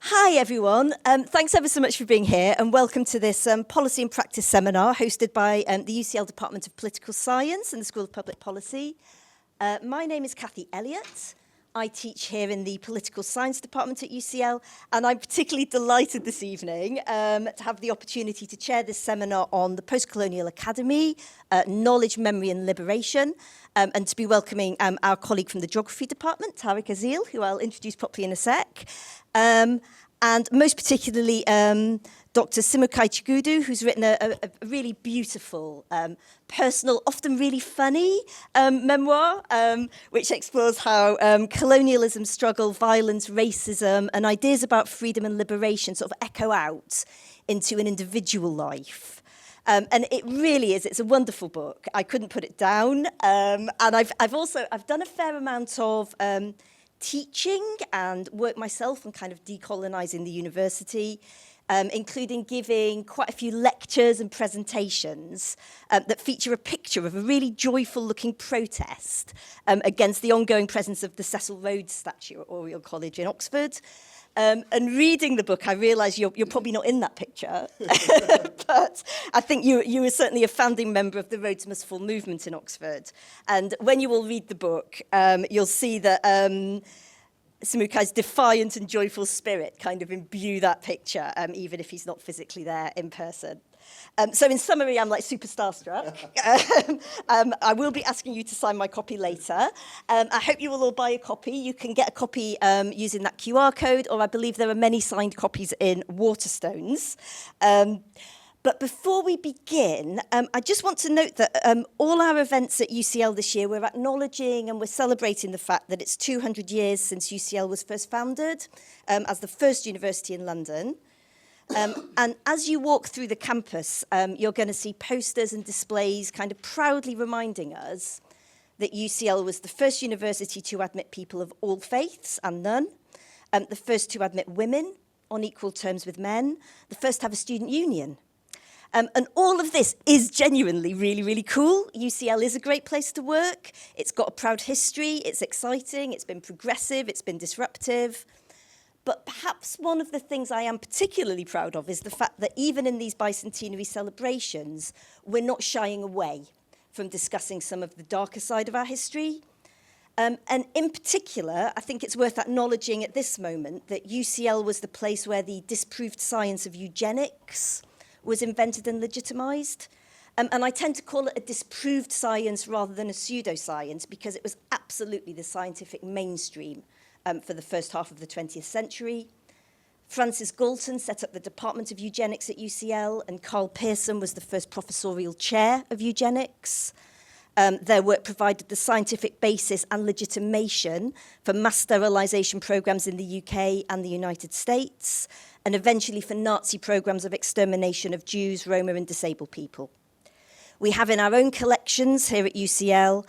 Hi everyone, thanks ever so much for being here and welcome to this Policy and Practice seminar hosted by the UCL Department of Political Science and the School of Public Policy. My name is Cathy Elliott. I teach here in the Political Science Department at UCL, and I'm particularly delighted this evening to have the opportunity to chair this seminar on the Postcolonial Academy, Knowledge, Memory and Liberation, and to be welcoming our colleague from the Geography Department, Tariq Azil, who I'll introduce properly in a sec. And most particularly Dr Simukai Chigdu, who's written a really beautiful, personal, often really funny memoir, which explores how colonialism, struggle, violence, racism, and ideas about freedom and liberation sort of echo out into an individual life. And it really is, it's a wonderful book. I couldn't put it down. And I've done a fair amount of teaching and work myself on kind of decolonising the university, including giving quite a few lectures and presentations that feature a picture of a really joyful looking protest against the ongoing presence of the Cecil Rhodes statue at Oriel College in Oxford. And reading the book, I realised you're probably not in that picture, but I think you were certainly a founding member of the Rhodes Must Fall movement in Oxford. And when you all read the book, you'll see that Simukai's defiant and joyful spirit kind of imbue that picture, even if he's not physically there in person. So in summary, I'm like super starstruck. I will be asking you to sign my copy later. I hope you will all buy a copy. You can get a copy using that QR code, or I believe there are many signed copies in Waterstones. But before we begin, I just want to note that all our events at UCL this year, we're acknowledging and we're celebrating the fact that it's 200 years since UCL was first founded as the first university in London. And as you walk through the campus, you're going to see posters and displays kind of proudly reminding us that UCL was the first university to admit people of all faiths and none, the first to admit women on equal terms with men, the first to have a student union. And all of this is genuinely really, really cool. UCL is a great place to work. It's got a proud history. It's exciting. It's been progressive. It's been disruptive. But perhaps one of the things I am particularly proud of is the fact that even in these bicentenary celebrations, we're not shying away from discussing some of the darker side of our history. And in particular, I think it's worth acknowledging at this moment that UCL was the place where the disproved science of eugenics was invented and legitimised. And I tend to call it a disproved science rather than a pseudoscience because it was absolutely the scientific mainstream for the first half of the 20th century. Francis Galton set up the Department of Eugenics at UCL, and Carl Pearson was the first professorial chair of eugenics. Their work provided the scientific basis and legitimation for mass sterilisation programmes in the UK and the United States, and eventually for Nazi programmes of extermination of Jews, Roma and disabled people. We have in our own collections here at UCL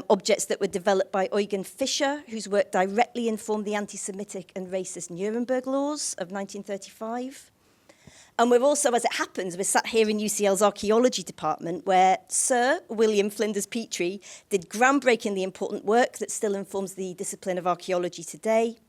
objects that were developed by Eugen Fischer, whose work directly informed the anti-Semitic and racist Nuremberg laws of 1935. And we're also, as it happens, we're sat here in UCL's archaeology department where Sir William Flinders Petrie did groundbreakingly important work that still informs the discipline of archaeology today,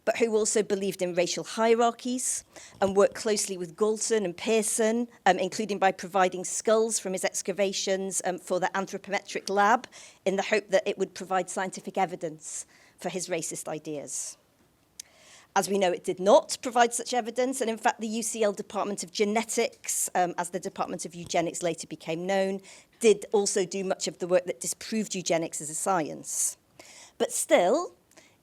but who also believed in racial hierarchies and worked closely with Galton and Pearson, including by providing skulls from his excavations for the anthropometric lab in the hope that it would provide scientific evidence for his racist ideas. As we know, it did not provide such evidence, and in fact, the UCL Department of Genetics, as the Department of Eugenics later became known, did also do much of the work that disproved eugenics as a science. But still,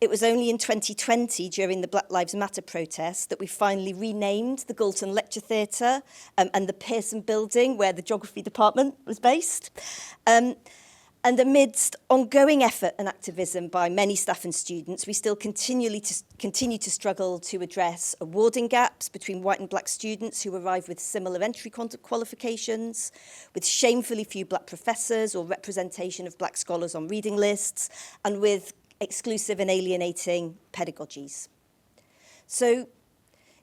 it was only in 2020, during the Black Lives Matter protests, that we finally renamed the Galton Lecture Theatre and the Pearson Building, where the Geography Department was based. And amidst ongoing effort and activism by many staff and students, we still continue to struggle to address awarding gaps between white and black students who arrive with similar entry qualifications, with shamefully few black professors or representation of black scholars on reading lists, and with exclusive and alienating pedagogies. So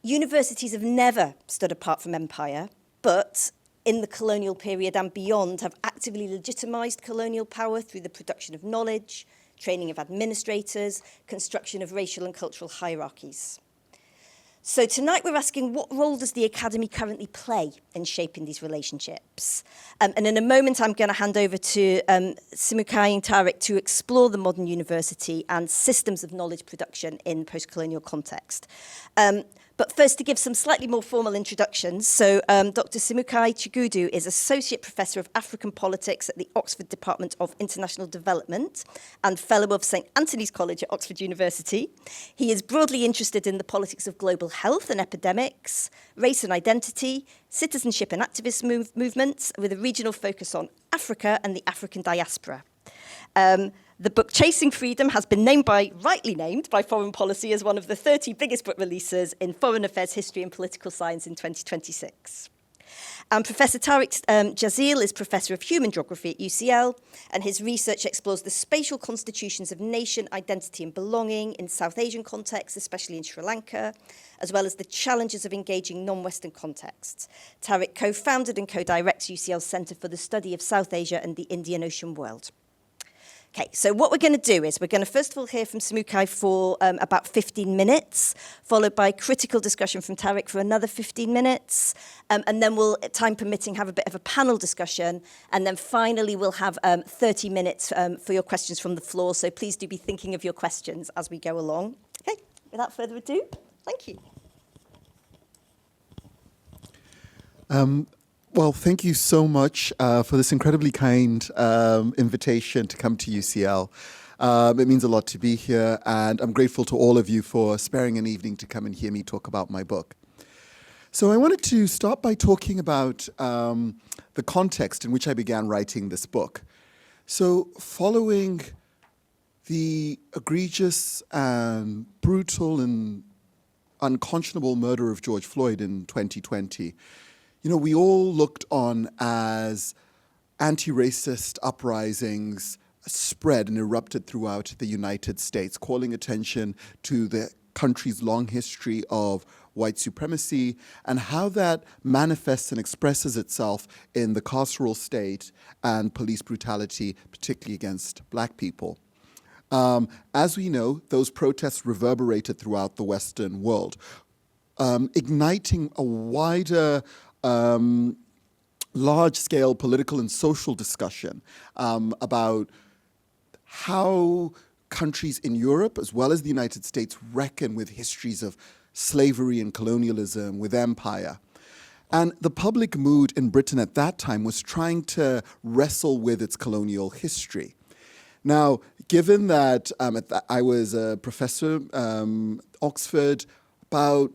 universities have never stood apart from empire, but in the colonial period and beyond have actively legitimised colonial power through the production of knowledge, training of administrators, construction of racial and cultural hierarchies. So tonight we're asking, what role does the academy currently play in shaping these relationships? And in a moment I'm going to hand over to Simukai and Tariq to explore the modern university and systems of knowledge production in post-colonial context. But first, to give some slightly more formal introductions. So Dr Simukai Chigudu is Associate Professor of African Politics at the Oxford Department of International Development and Fellow of St Antony's College at Oxford University. He is broadly interested in the politics of global health and epidemics, race and identity, citizenship and activist movements, with a regional focus on Africa and the African diaspora. The book Chasing Freedom has been rightly named by Foreign Policy as one of the 30 biggest book releases in foreign affairs history and political science in 2026. And Professor Tariq Jazeel is Professor of Human Geography at UCL, and his research explores the spatial constitutions of nation, identity and belonging in South Asian contexts, especially in Sri Lanka, as well as the challenges of engaging non-Western contexts. Tariq co-founded and co-directs UCL's Centre for the Study of South Asia and the Indian Ocean World. Okay, so what we're going to do is we're going to first of all hear from Simukai for about 15 minutes, followed by critical discussion from Tariq for another 15 minutes, and then we'll, time permitting, have a bit of a panel discussion, and then finally we'll have 30 minutes for your questions from the floor, so please do be thinking of your questions as we go along. Okay, without further ado, thank you. Well, thank you so much for this incredibly kind invitation to come to UCL. It means a lot to be here, and I'm grateful to all of you for sparing an evening to come and hear me talk about my book. So I wanted to start by talking about the context in which I began writing this book. So following the egregious and brutal and unconscionable murder of George Floyd in 2020, you know, we all looked on as anti-racist uprisings spread and erupted throughout the United States, calling attention to the country's long history of white supremacy and how that manifests and expresses itself in the carceral state and police brutality, particularly against Black people. As we know, those protests reverberated throughout the Western world, igniting a wider large-scale political and social discussion about how countries in Europe, as well as the United States, reckon with histories of slavery and colonialism, with empire. And the public mood in Britain at that time was trying to wrestle with its colonial history. Now, given that I was a professor at Oxford, about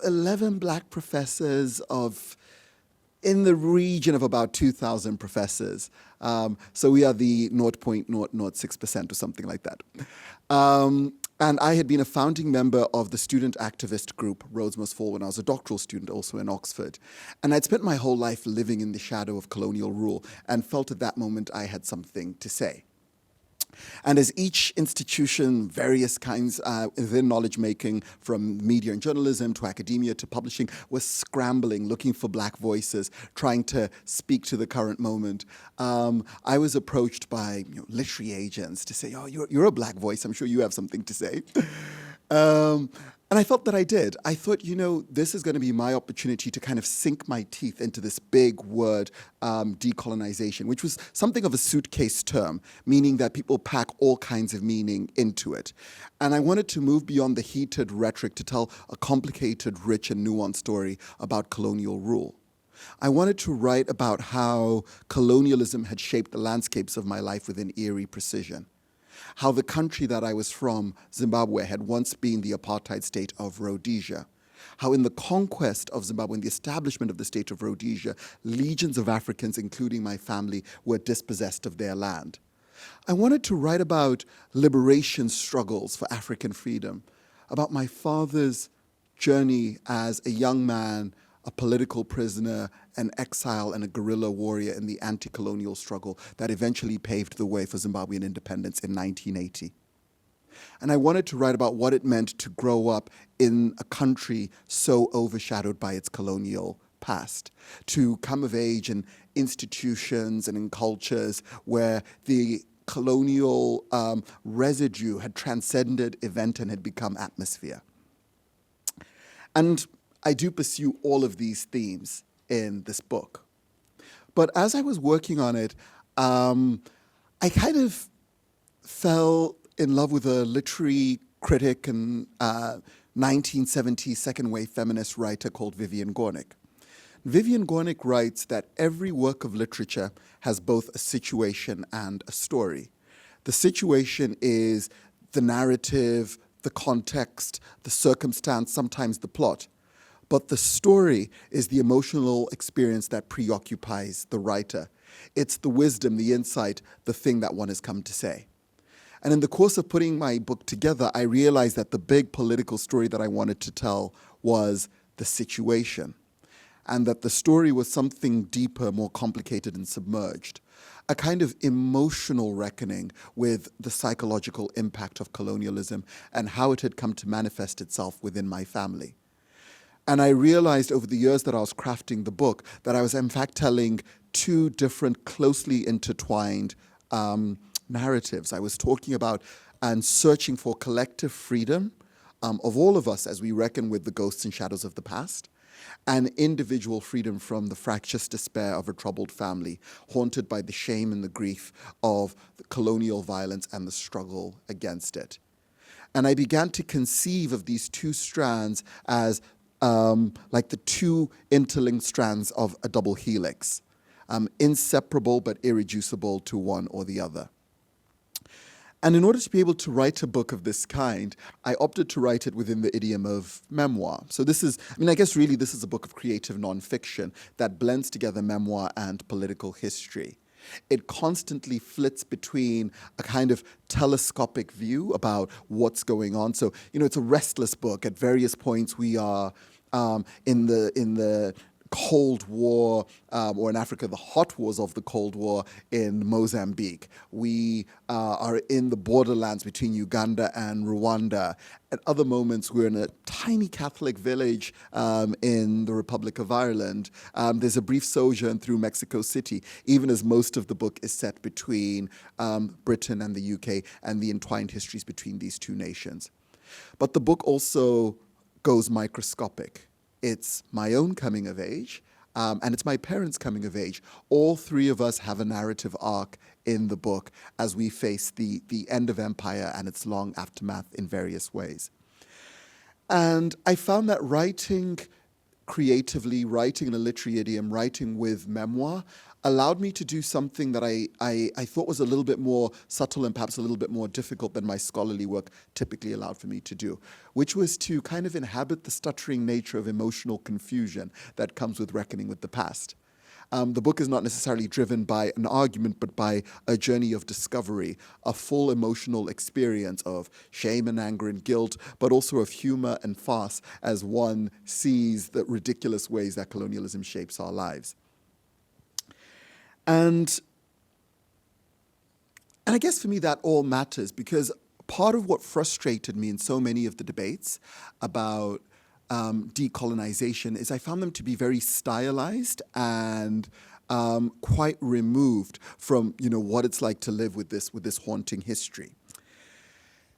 11 Black professors in the region of about 2,000 professors. So we are the 0.006% or something like that. And I had been a founding member of the student activist group Rhodes Must Fall when I was a doctoral student also in Oxford. And I'd spent my whole life living in the shadow of colonial rule and felt at that moment I had something to say. And as each institution, various kinds within knowledge making, from media and journalism to academia to publishing, was scrambling, looking for Black voices, trying to speak to the current moment, I was approached by literary agents to say, oh, you're a Black voice, I'm sure you have something to say. And I felt that I did. I thought, this is going to be my opportunity to kind of sink my teeth into this big word, decolonization, which was something of a suitcase term, meaning that people pack all kinds of meaning into it. And I wanted to move beyond the heated rhetoric to tell a complicated, rich, and nuanced story about colonial rule. I wanted to write about how colonialism had shaped the landscapes of my life with an eerie precision. How the country that I was from, Zimbabwe, had once been the apartheid state of Rhodesia. How in the conquest of Zimbabwe, in the establishment of the state of Rhodesia, legions of Africans, including my family, were dispossessed of their land. I wanted to write about liberation struggles for African freedom, about my father's journey as a young man, a political prisoner, an exile, and a guerrilla warrior in the anti-colonial struggle that eventually paved the way for Zimbabwean independence in 1980. And I wanted to write about what it meant to grow up in a country so overshadowed by its colonial past, to come of age in institutions and in cultures where the colonial residue had transcended event and had become atmosphere. And I do pursue all of these themes in this book. But as I was working on it, I kind of fell in love with a literary critic and 1970s second wave feminist writer called Vivian Gornick. Vivian Gornick writes that every work of literature has both a situation and a story. The situation is the narrative, the context, the circumstance, sometimes the plot. But the story is the emotional experience that preoccupies the writer. It's the wisdom, the insight, the thing that one has come to say. And in the course of putting my book together, I realized that the big political story that I wanted to tell was the situation, and that the story was something deeper, more complicated and submerged, a kind of emotional reckoning with the psychological impact of colonialism and how it had come to manifest itself within my family. And I realized over the years that I was crafting the book that I was in fact telling two different closely intertwined narratives. I was talking about and searching for collective freedom of all of us as we reckon with the ghosts and shadows of the past, and individual freedom from the fractious despair of a troubled family, haunted by the shame and the grief of the colonial violence and the struggle against it. And I began to conceive of these two strands as like the two interlinked strands of a double helix, inseparable but irreducible to one or the other. And in order to be able to write a book of this kind, I opted to write it within the idiom of memoir. So this is, I guess really this is a book of creative nonfiction that blends together memoir and political history. It constantly flits between a kind of telescopic view about what's going on. So, it's a restless book. At various points we are in the Cold War, or in Africa, the hot wars of the Cold War in Mozambique. We are in the borderlands between Uganda and Rwanda. At other moments, we're in a tiny Catholic village in the Republic of Ireland. There's a brief sojourn through Mexico City, even as most of the book is set between Britain and the UK and the entwined histories between these two nations. But the book also goes microscopic. It's my own coming of age, and it's my parents' coming of age. All three of us have a narrative arc in the book as we face the end of empire and its long aftermath in various ways. And I found that writing creatively, writing in a literary idiom, writing with memoir, allowed me to do something that I thought was a little bit more subtle and perhaps a little bit more difficult than my scholarly work typically allowed for me to do, which was to kind of inhabit the stuttering nature of emotional confusion that comes with reckoning with the past. The book is not necessarily driven by an argument, but by a journey of discovery, a full emotional experience of shame and anger and guilt, but also of humor and farce as one sees the ridiculous ways that colonialism shapes our lives. And I guess for me that all matters, because part of what frustrated me in so many of the debates about decolonization is I found them to be very stylized and quite removed from what it's like to live with this haunting history.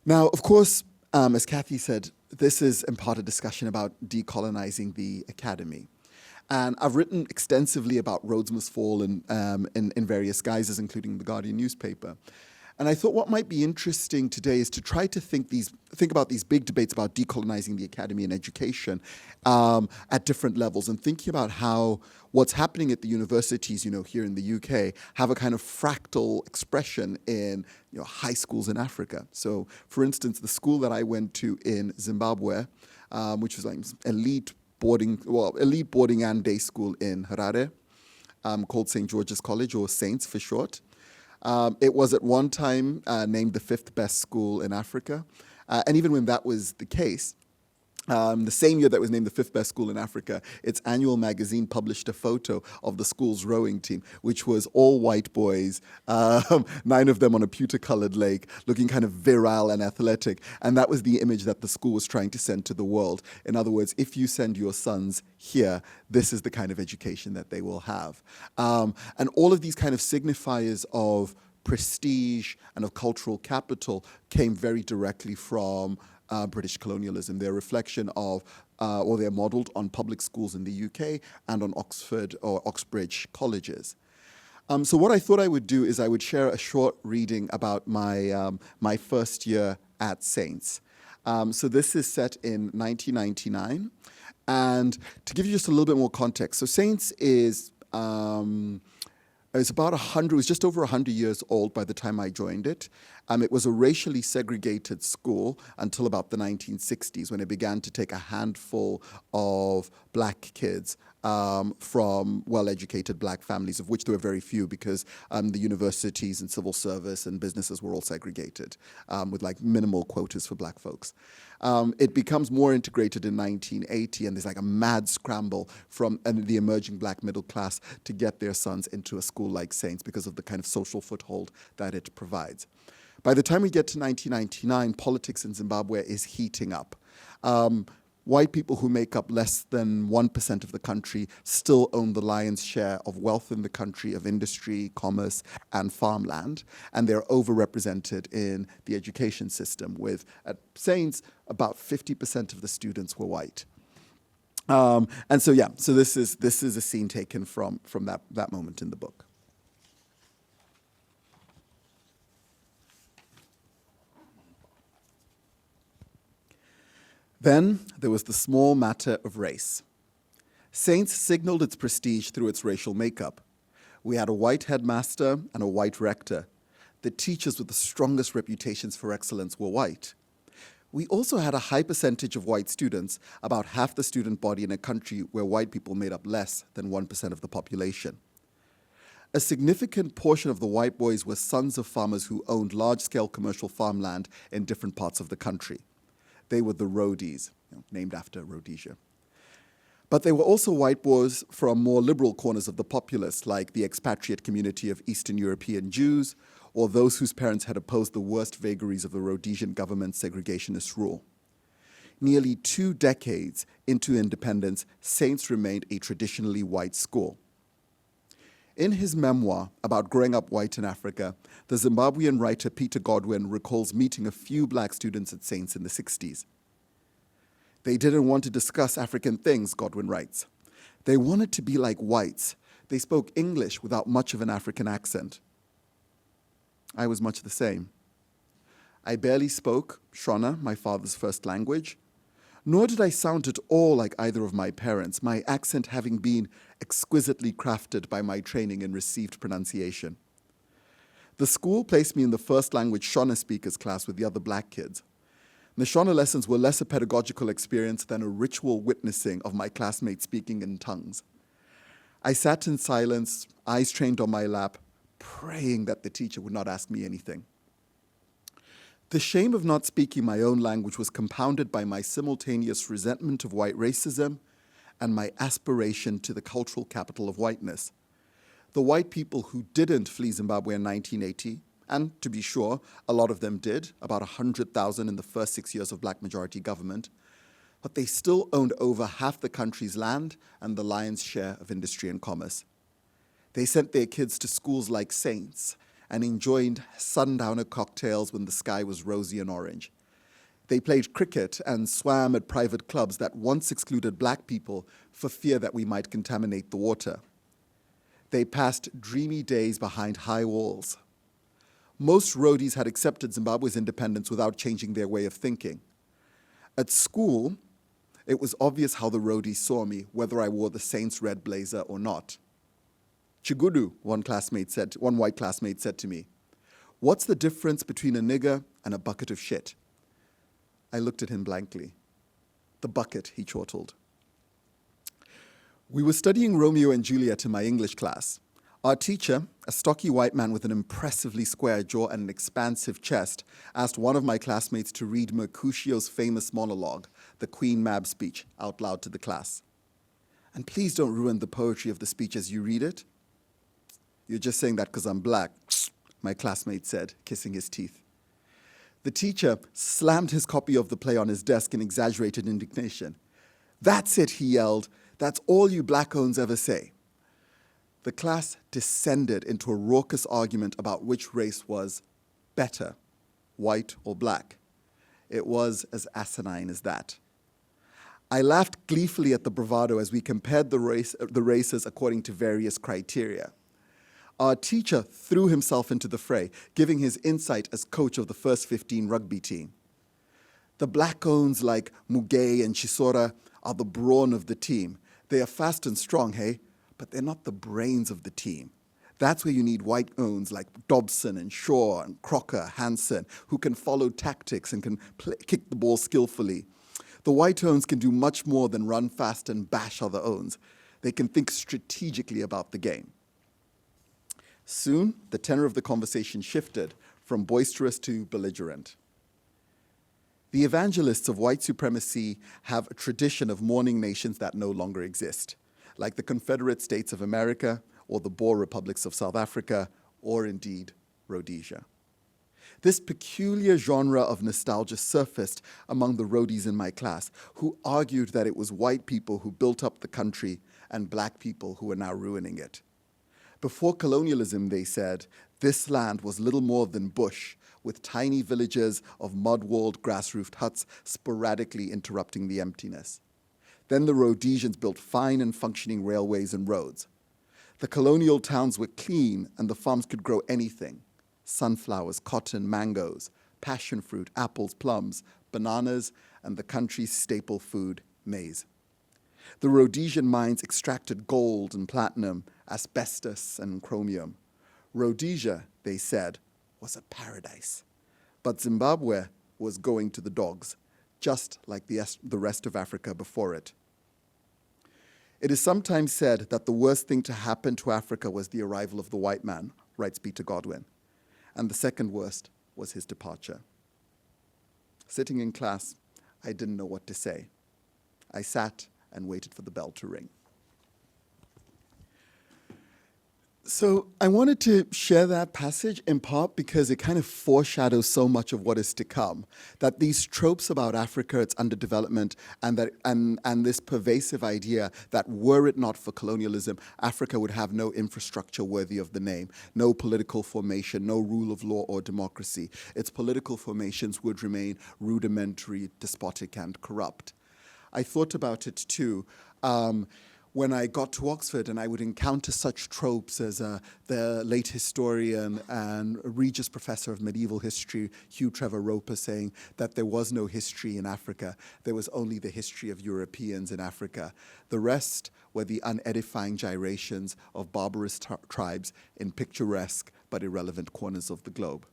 Now, of course, as Kathy said, this is in part a discussion about decolonizing the academy. And I've written extensively about Rhodes Must Fall in various guises, including the Guardian newspaper. And I thought what might be interesting today is to try to think about these big debates about decolonizing the academy and education at different levels, and thinking about how what's happening at the universities, here in the UK, have a kind of fractal expression in high schools in Africa. So, for instance, the school that I went to in Zimbabwe, which was like elite boarding and day school in Harare, called St. George's College, or Saints for short. It was at one time named the 5th best school in Africa. And even when that was the case, the same year that was named the 5th best school in Africa, its annual magazine published a photo of the school's rowing team, which was all white boys, 9 of them on a pewter-colored lake, looking kind of virile and athletic. And that was the image that the school was trying to send to the world. In other words, if you send your sons here, this is the kind of education that they will have. And all of these kind of signifiers of prestige and of cultural capital came very directly from British colonialism. They're a reflection of or they're modeled on public schools in the UK and on Oxford or Oxbridge colleges. So what I thought I would do is I would share a short reading about my first year at Saints. So this is set in 1999. And to give you just a little bit more context, so Saints is it's about 100, it was just over 100 years old by the time I joined it. It was a racially segregated school until about the 1960s, when it began to take a handful of black kids from well-educated black families, of which there were very few, because the universities and civil service and businesses were all segregated, with like minimal quotas for black folks. It becomes more integrated in 1980, and there's like a mad scramble from the emerging black middle class to get their sons into a school like Saints because of the kind of social foothold that it provides. By the time we get to 1999, politics in Zimbabwe is heating up. White people who make up less than 1% of the country still own the lion's share of wealth in the country, of industry, commerce, and farmland, and they're overrepresented in the education system, with, at Saints, about 50% of the students were white. And so, yeah, so this is a scene taken from that moment in the book. Then there was the small matter of race. Saints signaled its prestige through its racial makeup. We had a white headmaster and a white rector. The teachers with the strongest reputations for excellence were white. We also had a high percentage of white students, about half the student body in a country where white people made up less than 1% of the population. A significant portion of the white boys were sons of farmers who owned large-scale commercial farmland in different parts of the country. They were the Rhodies, named after Rhodesia. But they were also white boys from more liberal corners of the populace, like the expatriate community of Eastern European Jews, or those whose parents had opposed the worst vagaries of the Rhodesian government's segregationist rule. Nearly 2 decades into independence, Saints remained a traditionally white school. In his memoir about growing up white in Africa, the Zimbabwean writer Peter Godwin recalls meeting a few black students at Saints in the 60s. They didn't want to discuss African things, Godwin writes. They wanted to be like whites. They spoke English without much of an African accent. I was much the same. I barely spoke Shona, my father's first language, nor did I sound at all like either of my parents, my accent having been exquisitely crafted by my training in received pronunciation. The school placed me in the first language Shona speakers class with the other black kids. The Shona lessons were less a pedagogical experience than a ritual witnessing of my classmates speaking in tongues. I sat in silence, eyes trained on my lap, praying that the teacher would not ask me anything. The shame of not speaking my own language was compounded by my simultaneous resentment of white racism and my aspiration to the cultural capital of whiteness. The white people who didn't flee Zimbabwe in 1980, and to be sure, a lot of them did, about 100,000 in the first 6 years of black majority government, but they still owned over half the country's land and the lion's share of industry and commerce. They sent their kids to schools like Saints and enjoyed sundowner cocktails when the sky was rosy and orange. They played cricket and swam at private clubs that once excluded black people for fear that we might contaminate the water. They passed dreamy days behind high walls. Most Rhodies had accepted Zimbabwe's independence without changing their way of thinking. At school, it was obvious how the Rhodies saw me, whether I wore the Saints red blazer or not. Chigudu, one white classmate said to me, "What's the difference between a nigger and a bucket of shit?" I looked at him blankly. "The bucket," he chortled. We were studying Romeo and Juliet in my English class. Our teacher, a stocky white man with an impressively square jaw and an expansive chest, asked one of my classmates to read Mercutio's famous monologue, the Queen Mab speech, out loud to the class. "And please don't ruin the poetry of the speech as you read it." "You're just saying that because I'm black," my classmate said, kissing his teeth. The teacher slammed his copy of the play on his desk in exaggerated indignation. "That's it," he yelled. "That's all you black-ons ever say." The class descended into a raucous argument about which race was better, white or black. It was as asinine as that. I laughed gleefully at the bravado as we compared the races according to various criteria. Our teacher threw himself into the fray, giving his insight as coach of the first 15 rugby team. The black-owns like Mugai and Chisora are the brawn of the team. They are fast and strong, hey? But they're not the brains of the team. That's where you need white-owns like Dobson and Shaw and Crocker, Hansen, who can follow tactics and can kick the ball skillfully. The white-owns can do much more than run fast and bash other owns. They can think strategically about the game. Soon, the tenor of the conversation shifted from boisterous to belligerent. The evangelists of white supremacy have a tradition of mourning nations that no longer exist, like the Confederate States of America or the Boer republics of South Africa, or indeed Rhodesia. This peculiar genre of nostalgia surfaced among the roadies in my class, who argued that it was white people who built up the country and black people who were now ruining it. Before colonialism, they said, this land was little more than bush, with tiny villages of mud-walled, grass-roofed huts sporadically interrupting the emptiness. Then the Rhodesians built fine and functioning railways and roads. The colonial towns were clean and the farms could grow anything: sunflowers, cotton, mangoes, passion fruit, apples, plums, bananas, and the country's staple food, maize. The Rhodesian mines extracted gold and platinum, asbestos and chromium. Rhodesia, they said, was a paradise. But Zimbabwe was going to the dogs, just like the rest of Africa before it. It is sometimes said that the worst thing to happen to Africa was the arrival of the white man, writes Peter Godwin, and the second worst was his departure. Sitting in class, I didn't know what to say. I sat and waited for the bell to ring. So I wanted to share that passage in part because it kind of foreshadows so much of what is to come. That these tropes about Africa, its underdevelopment, and this pervasive idea that were it not for colonialism, Africa would have no infrastructure worthy of the name, no political formation, no rule of law or democracy. Its political formations would remain rudimentary, despotic, and corrupt. I thought about it too. When I got to Oxford and I would encounter such tropes as the late historian and Regius Professor of Medieval History, Hugh Trevor Roper, saying that there was no history in Africa. There was only the history of Europeans in Africa. The rest were the unedifying gyrations of barbarous tribes in picturesque but irrelevant corners of the globe.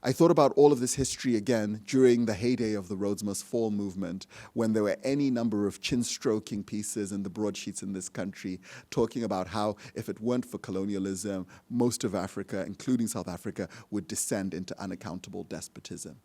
I thought about all of this history again during the heyday of the Rhodes Must Fall movement, when there were any number of chin-stroking pieces in the broadsheets in this country talking about how, if it weren't for colonialism, most of Africa, including South Africa, would descend into unaccountable despotism.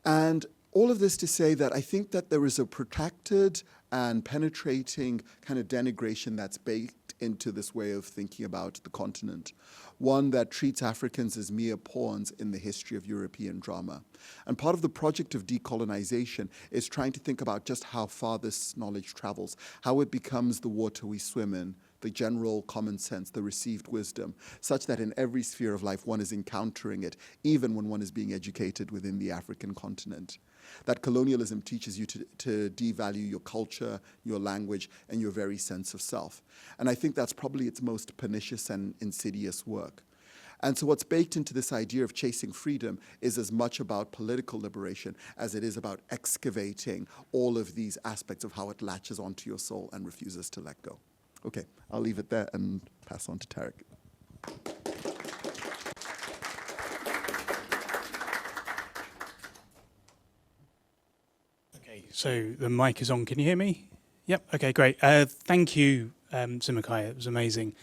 And all of this to say that I think that there is a protracted and penetrating kind of denigration that's baked into this way of thinking about the continent, one that treats Africans as mere pawns in the history of European drama. And part of the project of decolonization is trying to think about just how far this knowledge travels, how it becomes the water we swim in, the general common sense, the received wisdom, such that in every sphere of life one is encountering it, even when one is being educated within the African continent. That colonialism teaches you to devalue your culture, your language, and your very sense of self. And I think that's probably its most pernicious and insidious work. And so what's baked into this idea of chasing freedom is as much about political liberation as it is about excavating all of these aspects of how it latches onto your soul and refuses to let go. Okay, I'll leave it there and pass on to Tarek. Okay, so the mic is on. Can you hear me? Yep. Okay, great. Thank you, Simukai. It was amazing.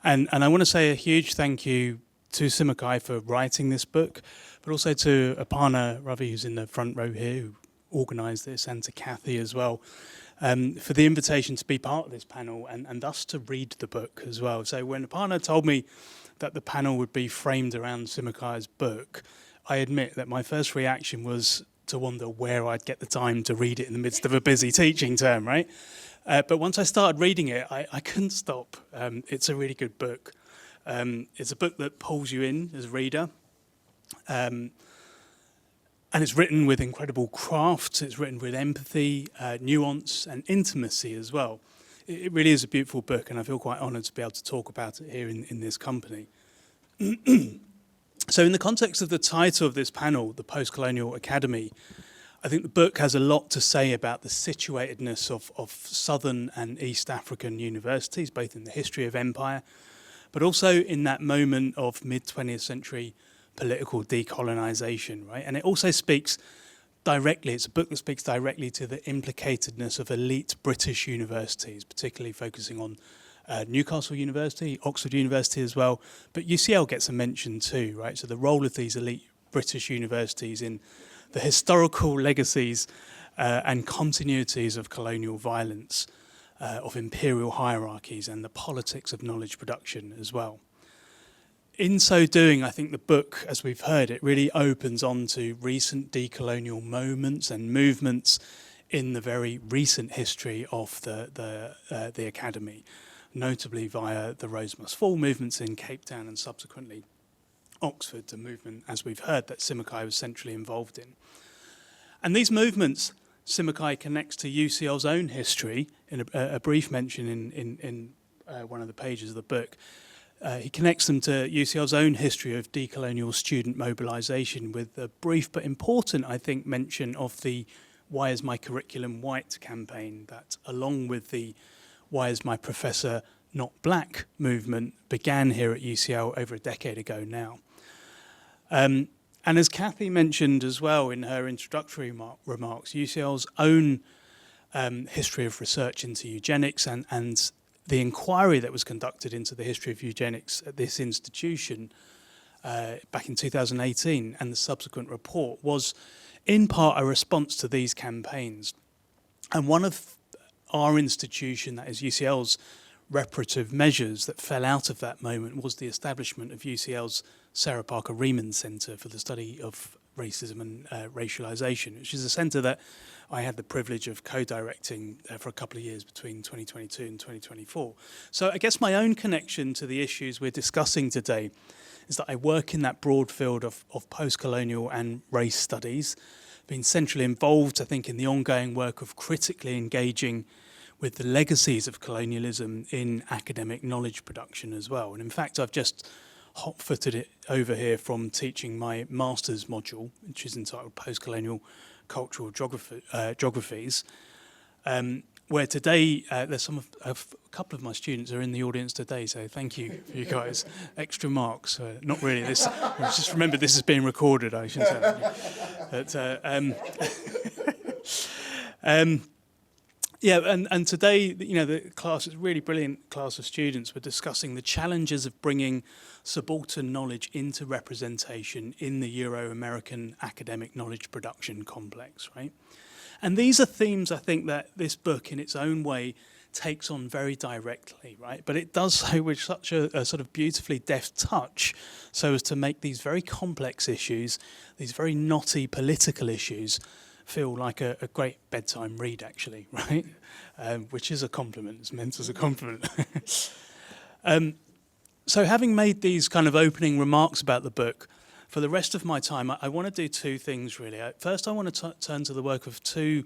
And I want to say a huge thank you to Simukai for writing this book, but also to Aparna Ravi, who's in the front row here, who organised this, and to Kathy as well, for the invitation to be part of this panel and us to read the book as well. So when Aparna told me that the panel would be framed around Simukai's book, I admit that my first reaction was to wonder where I'd get the time to read it in the midst of a busy teaching term, right? But once I started reading it, I couldn't stop. It's a really good book. It's a book that pulls you in as a reader. And it's written with incredible craft, it's written with empathy, nuance and intimacy as well. It really is a beautiful book, and I feel quite honoured to be able to talk about it here in this company. So in the context of the title of this panel, the Postcolonial Academy, I think the book has a lot to say about the situatedness of Southern and East African universities, both in the history of empire, but also in that moment of mid-20th century political decolonisation, right? And it also speaks directly, it's a book that speaks directly to the implicatedness of elite British universities, particularly focusing on Newcastle University, Oxford University as well, but UCL gets a mention too, right? So the role of these elite British universities in the historical legacies and continuities of colonial violence, of imperial hierarchies and the politics of knowledge production as well. In so doing, I think the book, as we've heard, it really opens on to recent decolonial moments and movements in the very recent history of the Academy, notably via the Rose Must Fall movements in Cape Town and subsequently Oxford, the movement, as we've heard, that Simukai was centrally involved in. And these movements, Simukai connects to UCL's own history in a brief mention in one of the pages of the book. He connects them to UCL's own history of decolonial student mobilisation with a brief but important, I think, mention of the Why Is My Curriculum White campaign that, along with the Why Is My Professor Not Black movement, began here at UCL over a decade ago now. And as Kathy mentioned as well in her introductory remarks, UCL's own history of research into eugenics and the inquiry that was conducted into the history of eugenics at this institution back in 2018 and the subsequent report was in part a response to these campaigns. And one of our institution, that is UCL's reparative measures that fell out of that moment, was the establishment of UCL's Sarah Parker Remond Centre for the Study of Racism and Racialisation, which is a centre that I had the privilege of co-directing for a couple of years between 2022 and 2024. So I guess my own connection to the issues we're discussing today is that I work in that broad field of post-colonial and race studies, been centrally involved, I think, in the ongoing work of critically engaging with the legacies of colonialism in academic knowledge production as well. And in fact, I've just hot-footed it over here from teaching my master's module, which is entitled Postcolonial Cultural Geographies, where today there's a couple of my students are in the audience today, so thank you for you guys. Extra marks, not really. This just remember this is being recorded. I shouldn't say that. But, yeah, and today, you know, the class is a really brilliant class of students. We're discussing the challenges of bringing subaltern knowledge into representation in the Euro-American academic knowledge production complex, right? And these are themes, I think, that this book, in its own way, takes on very directly, right? But it does so with such a sort of beautifully deft touch, so as to make these very complex issues, these very knotty political issues, feel like a great bedtime read, actually, right? Which is a compliment. It's meant as a compliment. So having made these kind of opening remarks about the book, for the rest of my time, I want to do two things, really. First, I want to turn to the work of two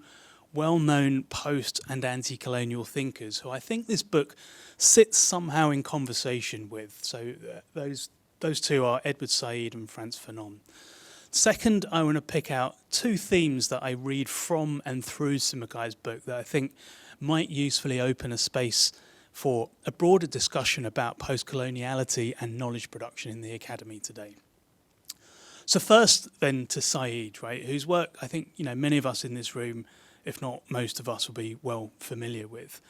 well-known post- and anti-colonial thinkers who I think this book sits somehow in conversation with. So those two are Edward Said and Frantz Fanon. Second, I want to pick out two themes that I read from and through Simukai's book that I think might usefully open a space for a broader discussion about post-coloniality and knowledge production in the academy today. So first, then, to Said, right, whose work I think, you know, many of us in this room, if not most of us, will be well familiar with.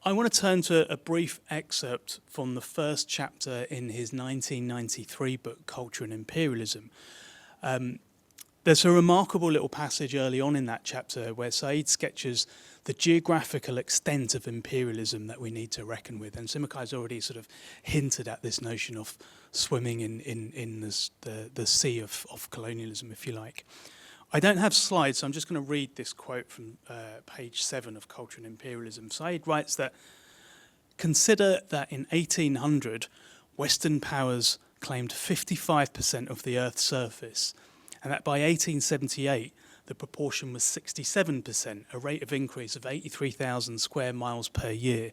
I want to turn to a brief excerpt from the first chapter in his 1993 book, Culture and Imperialism. There's a remarkable little passage early on in that chapter where Said sketches the geographical extent of imperialism that we need to reckon with. And Simukai's already sort of hinted at this notion of swimming in the sea of colonialism, if you like. I don't have slides, so I'm just going to read this quote from page 7 of Culture and Imperialism. Said writes that, consider that in 1800, Western powers claimed 55% of the Earth's surface, and that by 1878, the proportion was 67%, a rate of increase of 83,000 square miles per year.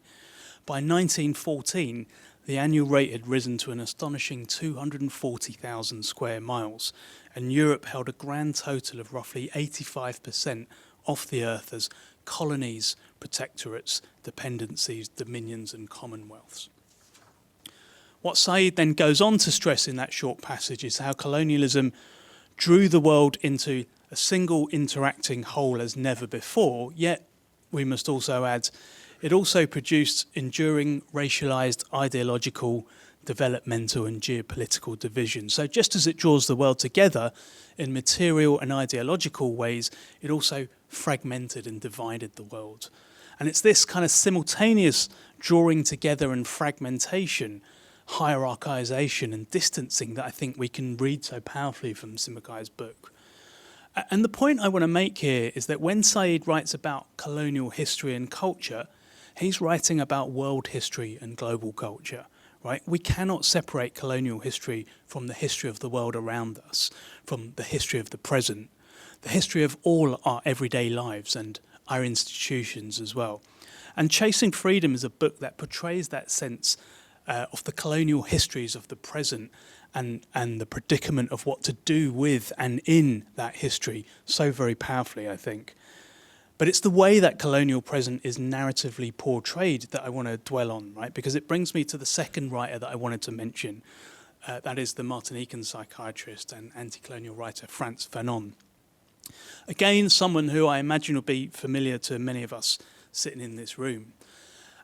By 1914, the annual rate had risen to an astonishing 240,000 square miles, and Europe held a grand total of roughly 85% of the earth as colonies, protectorates, dependencies, dominions and commonwealths. What Said then goes on to stress in that short passage is how colonialism drew the world into a single interacting whole as never before, yet, we must also add, it also produced enduring racialised ideological, developmental and geopolitical divisions. So just as it draws the world together in material and ideological ways, it also fragmented and divided the world. And it's this kind of simultaneous drawing together and fragmentation, hierarchization and distancing that I think we can read so powerfully from Simukai's book. And the point I want to make here is that when Said writes about colonial history and culture, he's writing about world history and global culture, right? We cannot separate colonial history from the history of the world around us, from the history of the present, the history of all our everyday lives and our institutions as well. And Chasing Freedom is a book that portrays that sense of the colonial histories of the present and the predicament of what to do with and in that history so very powerfully, I think. But it's the way that colonial present is narratively portrayed that I want to dwell on, right? Because it brings me to the second writer that I wanted to mention. That is the Martinican psychiatrist and anti-colonial writer Frantz Fanon. Again, someone who I imagine will be familiar to many of us sitting in this room.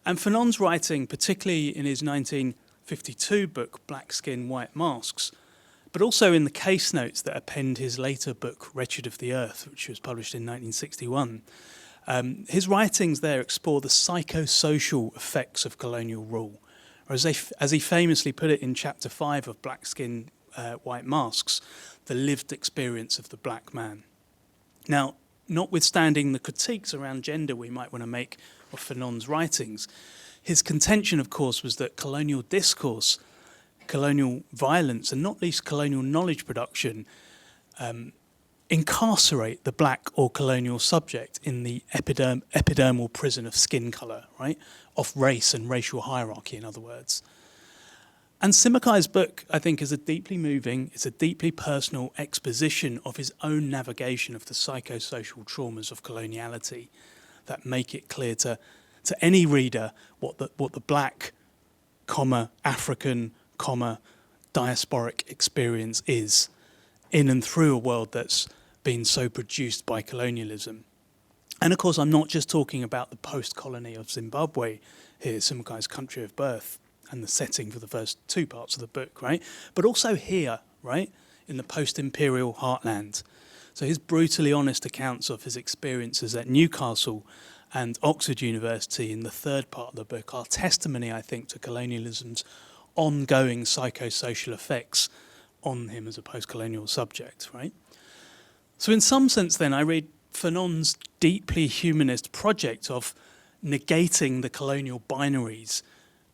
And Fanon's writing, particularly in his 1952 book, Black Skin, White Masks, but also in the case notes that append his later book, Wretched of the Earth, which was published in 1961, his writings there explore the psychosocial effects of colonial rule. Or as he famously put it in chapter 5 of Black Skin, White Masks, the lived experience of the black man. Now, notwithstanding the critiques around gender we might want to make of Fanon's writings, his contention, of course, was that colonial discourse, colonial violence, and not least colonial knowledge production incarcerate the black or colonial subject in the epidermal prison of skin colour, right? Of race and racial hierarchy, in other words. And Simukai's book, I think, is a deeply moving, it's a deeply personal exposition of his own navigation of the psychosocial traumas of coloniality that make it clear to any reader what the black, African, diasporic experience is in and through a world that's been so produced by colonialism. And of course, I'm not just talking about the post-colony of Zimbabwe here, Simukai's country of birth, and the setting for the first two parts of the book, right? But also here, right, in the post-imperial heartland. So his brutally honest accounts of his experiences at Newcastle and Oxford University in the third part of the book are testimony, I think, to colonialism's ongoing psychosocial effects on him as a post-colonial subject, right? So in some sense then, I read Fanon's deeply humanist project of negating the colonial binaries,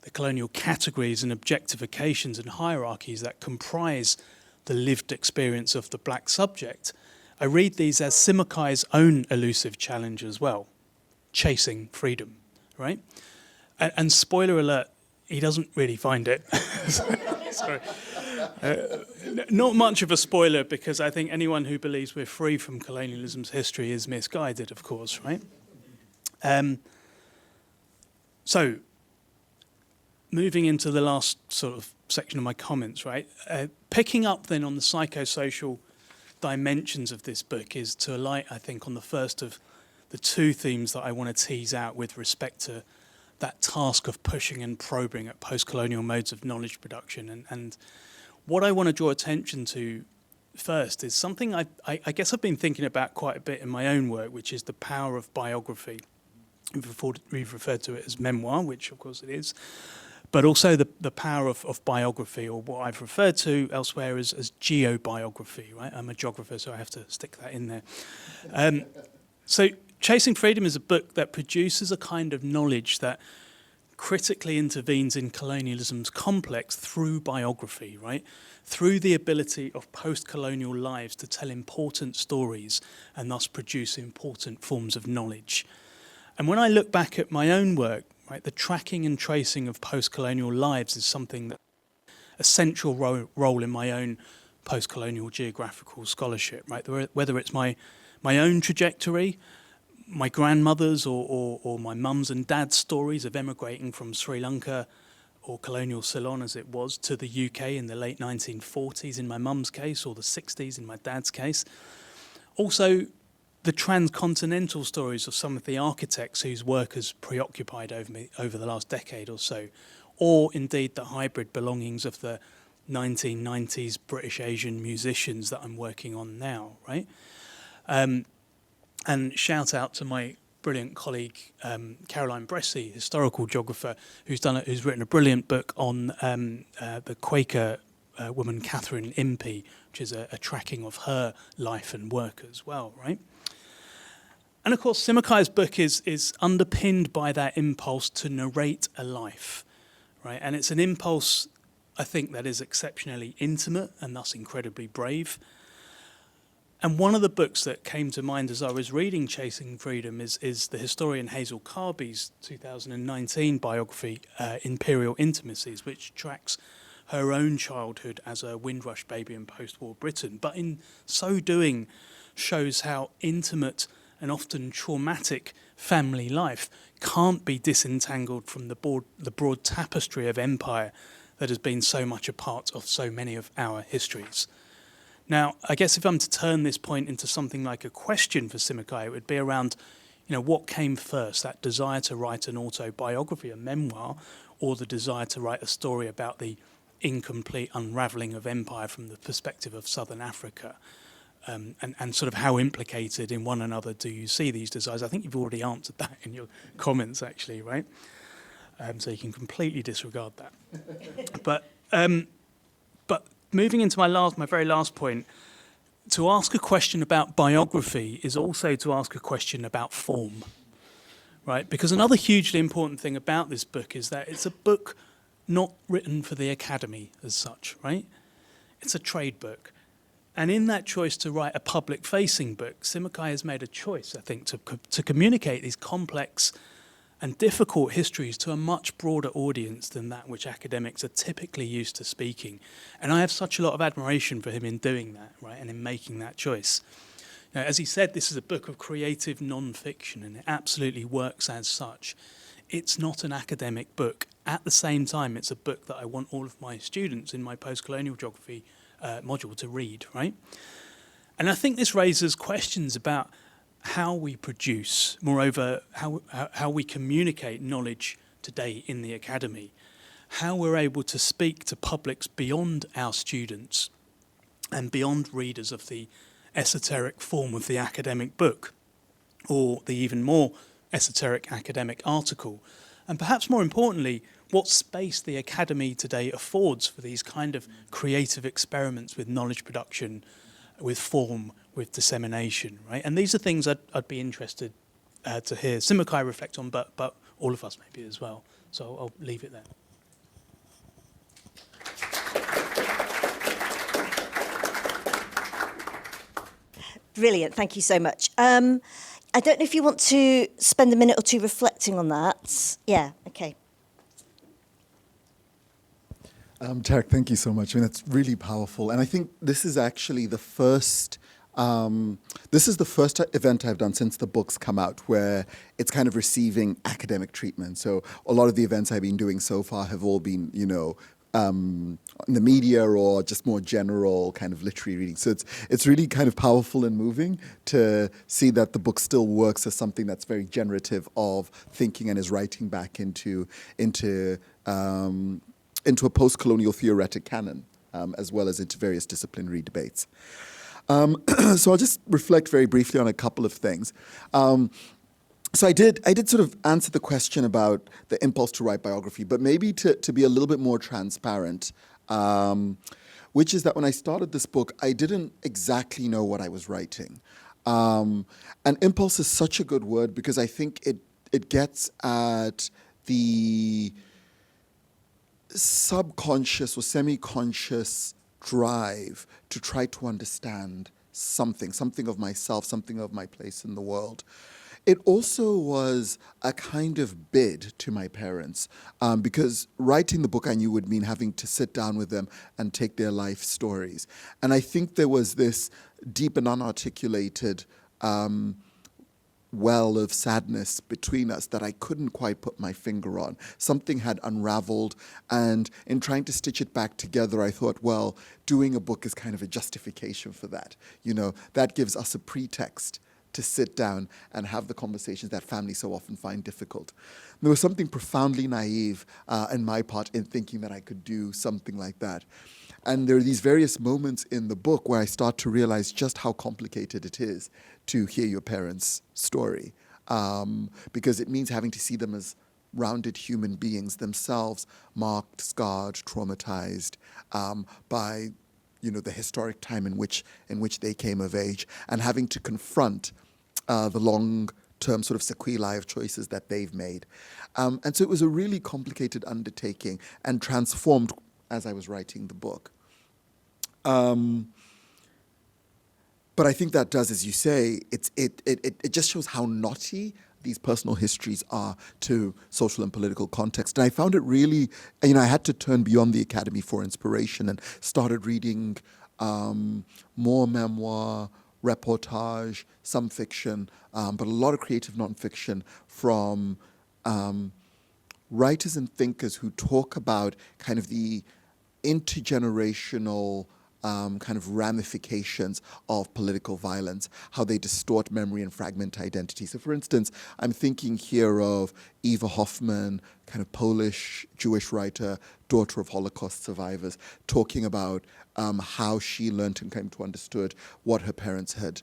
the colonial categories and objectifications and hierarchies that comprise the lived experience of the black subject. I read these as Simukai's own elusive challenge as well, chasing freedom, right? And spoiler alert, he doesn't really find it. Sorry. Not much of a spoiler, because I think anyone who believes we're free from colonialism's history is misguided, of course, right? So, moving into the last sort of section of my comments, right? Picking up then on the psychosocial dimensions of this book is to alight, I think, on the first of the two themes that I want to tease out with respect to that task of pushing and probing at post-colonial modes of knowledge production. And what I want to draw attention to first is something I guess I've been thinking about quite a bit in my own work, which is the power of biography. We've referred to it as memoir, which of course it is, but also the power of biography, or what I've referred to elsewhere as geobiography, right? I'm a geographer, so I have to stick that in there. So Chasing Freedom is a book that produces a kind of knowledge that critically intervenes in colonialism's complex through biography, right? Through the ability of post-colonial lives to tell important stories and thus produce important forms of knowledge. And when I look back at my own work, right, the tracking and tracing of post-colonial lives is something that a central role in my own post-colonial geographical scholarship, right? Whether it's my own trajectory, my grandmother's or my mum's and dad's stories of emigrating from Sri Lanka or colonial Ceylon as it was to the UK in the late 1940s in my mum's case, or the 60s in my dad's case. Also, the transcontinental stories of some of the architects whose work has preoccupied me over the last decade or so, or indeed the hybrid belongings of the 1990s British Asian musicians that I'm working on now, right? And shout out to my brilliant colleague Caroline Bressy, historical geographer, who's written a brilliant book on the Quaker woman Catherine Impey, which is a tracking of her life and work as well, right? And of course, Simukai's book is underpinned by that impulse to narrate a life, right? And it's an impulse, I think, that is exceptionally intimate and thus incredibly brave. And one of the books that came to mind as I was reading Chasing Freedom is the historian Hazel Carby's 2019 biography, Imperial Intimacies, which tracks her own childhood as a Windrush baby in post-war Britain, but in so doing shows how intimate and often traumatic family life can't be disentangled from the broad tapestry of empire that has been so much a part of so many of our histories. Now, I guess if I'm to turn this point into something like a question for Simukai, it would be around, what came first, that desire to write an autobiography, a memoir, or the desire to write a story about the incomplete unravelling of empire from the perspective of Southern Africa, and sort of how implicated in one another do you see these desires? I think you've already answered that in your comments, actually, right? So you can completely disregard that. But moving into my very last point, to ask a question about biography is also to ask a question about form, right? Because another hugely important thing about this book is that it's a book not written for the academy as such, right? It's a trade book. And in that choice to write a public-facing book, Simukai has made a choice, I think, to communicate these complex and difficult histories to a much broader audience than that which academics are typically used to speaking. And I have such a lot of admiration for him in doing that, right, and in making that choice. Now, as he said, this is a book of creative non-fiction, and it absolutely works as such. It's not an academic book. At the same time, it's a book that I want all of my students in my post-colonial geography module to read, right? And I think this raises questions about how we produce, moreover, how we communicate knowledge today in the academy, how we're able to speak to publics beyond our students and beyond readers of the esoteric form of the academic book or the even more esoteric academic article. And perhaps more importantly, what space the academy today affords for these kind of creative experiments with knowledge production, with form, with dissemination, right? And these are things I'd be interested to hear Simukai reflect on, but all of us maybe as well. So I'll leave it there. Brilliant, thank you so much. I don't know if you want to spend a minute or two reflecting on that. Yeah, okay. Tarek, thank you so much. I mean, that's really powerful. And I think this is actually the first event I've done since the book's come out where it's kind of receiving academic treatment. So a lot of the events I've been doing so far have all been, in the media or just more general kind of literary reading. So it's really kind of powerful and moving to see that the book still works as something that's very generative of thinking and is writing back into a post-colonial theoretic canon, as well as into various disciplinary debates. So I'll just reflect very briefly on a couple of things. So I did sort of answer the question about the impulse to write biography, but maybe to be a little bit more transparent, which is that when I started this book, I didn't exactly know what I was writing. And impulse is such a good word because I think it gets at the subconscious or semi-conscious drive to try to understand something of myself, something of my place in the world. It also was a kind of bid to my parents, because writing the book I knew would mean having to sit down with them and take their life stories. And I think there was this deep and unarticulated well of sadness between us that I couldn't quite put my finger on. Something had unraveled, and in trying to stitch it back together, I thought, well, doing a book is kind of a justification for that. You know, that gives us a pretext to sit down and have the conversations that families so often find difficult. There was something profoundly naive on my part in thinking that I could do something like that. And there are these various moments in the book where I start to realize just how complicated it is to hear your parents' story, because it means having to see them as rounded human beings themselves, marked, scarred, traumatized by, you know, the historic time in which they came of age, and having to confront the long-term sort of sequelae of choices that they've made. And so it was a really complicated undertaking and transformed as I was writing the book. But I think that does, as you say, it just shows how knotty these personal histories are to social and political context. And I found it really, you know, I had to turn beyond the academy for inspiration and started reading more memoir, reportage, some fiction, but a lot of creative nonfiction from writers and thinkers who talk about kind of the intergenerational kind of ramifications of political violence, how they distort memory and fragment identity. So for instance, I'm thinking here of Eva Hoffman, kind of Polish Jewish writer, daughter of Holocaust survivors, talking about how she learned and came to understood what her parents had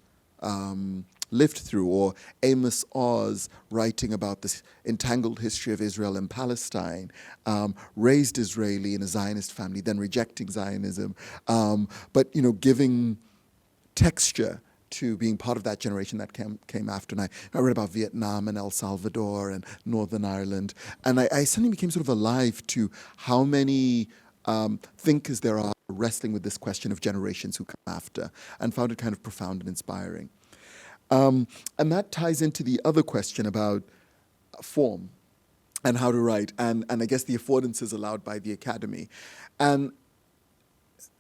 lived through, or Amos Oz writing about this entangled history of Israel and Palestine, raised Israeli in a Zionist family, then rejecting Zionism, but you know, giving texture to being part of that generation that came after. And I read about Vietnam and El Salvador and Northern Ireland, and I suddenly became sort of alive to how many thinkers there are wrestling with this question of generations who come after, and found it kind of profound and inspiring. And that ties into the other question about form and how to write, and I guess the affordances allowed by the academy. And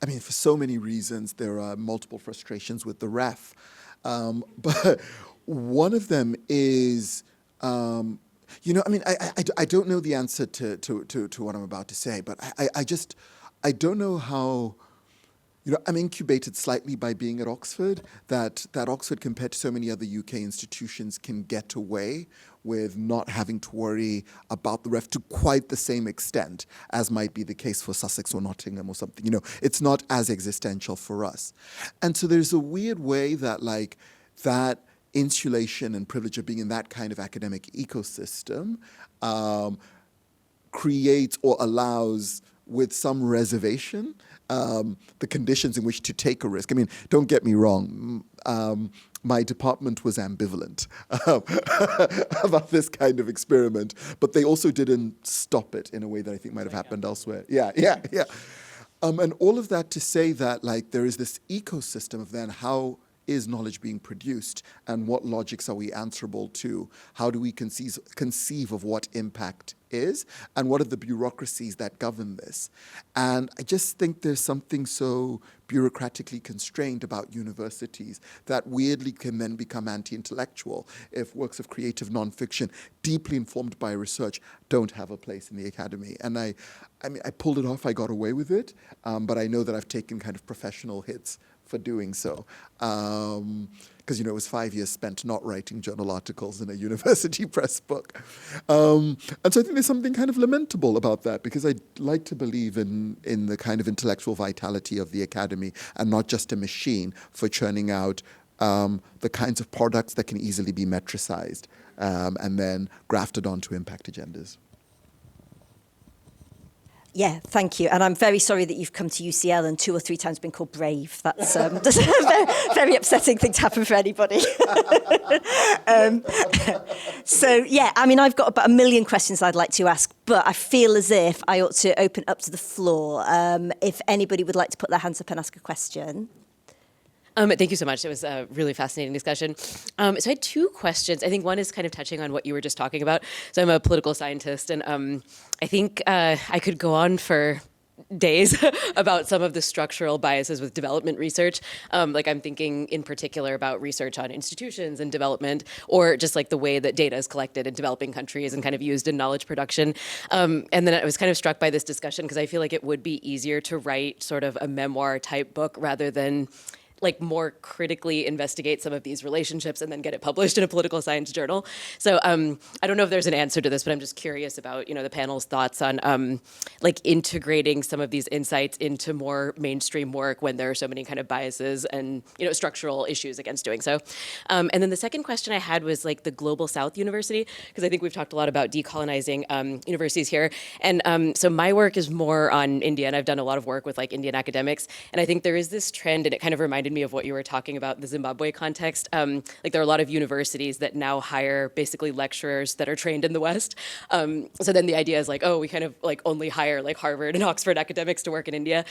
I mean, for so many reasons, there are multiple frustrations with the ref. But one of them is, you know, I mean, I don't know the answer to what I'm about to say, but I don't know how. You know, I'm incubated slightly by being at Oxford, that Oxford, compared to so many other UK institutions, can get away with not having to worry about the ref to quite the same extent as might be the case for Sussex or Nottingham or something. You know, it's not as existential for us. And so there's a weird way that, like, that insulation and privilege of being in that kind of academic ecosystem creates or allows, with some reservation, the conditions in which to take a risk. I mean, don't get me wrong, my department was ambivalent about this kind of experiment, but they also didn't stop it in a way that I think might have happened elsewhere. Yeah. And all of that to say that, like, there is this ecosystem of then how is knowledge being produced, and what logics are we answerable to? How do we conceive of what impact is, and what are the bureaucracies that govern this? And I just think there's something so bureaucratically constrained about universities that weirdly can then become anti-intellectual if works of creative nonfiction, deeply informed by research, don't have a place in the academy. And I mean, I pulled it off, I got away with it, but I know that I've taken kind of professional hits for doing so. Because, you know, it was 5 years spent not writing journal articles in a university press book. And so I think there's something kind of lamentable about that, because I like to believe in the kind of intellectual vitality of the academy, and not just a machine for churning out the kinds of products that can easily be metricized and then grafted onto impact agendas. Yeah, thank you. And I'm very sorry that you've come to UCL and 2 or 3 times been called brave. That's very upsetting thing to happen for anybody. So, yeah, I mean, I've got about 1 million questions I'd like to ask, but I feel as if I ought to open up to the floor. If anybody would like to put their hands up and ask a question. Thank you so much. It was a really fascinating discussion. So I had 2 questions. I think one is kind of touching on what you were just talking about. So I'm a political scientist, and I think I could go on for days about some of the structural biases with development research. Like I'm thinking in particular about research on institutions and development, or just like the way that data is collected in developing countries and kind of used in knowledge production. And then I was kind of struck by this discussion because I feel like it would be easier to write sort of a memoir type book rather than like more critically investigate some of these relationships and then get it published in a political science journal. So I don't know if there's an answer to this, but I'm just curious about, the panel's thoughts on like integrating some of these insights into more mainstream work when there are so many kind of biases and, structural issues against doing so. And then the second question I had was like the Global South University, because I think we've talked a lot about decolonizing universities here. And so my work is more on India, and I've done a lot of work with like Indian academics. And I think there is this trend, and it kind of reminded me of what you were talking about, the Zimbabwe context. Like there are a lot of universities that now hire basically lecturers that are trained in the West. So then the idea is like, oh, we kind of like only hire like Harvard and Oxford academics to work in India.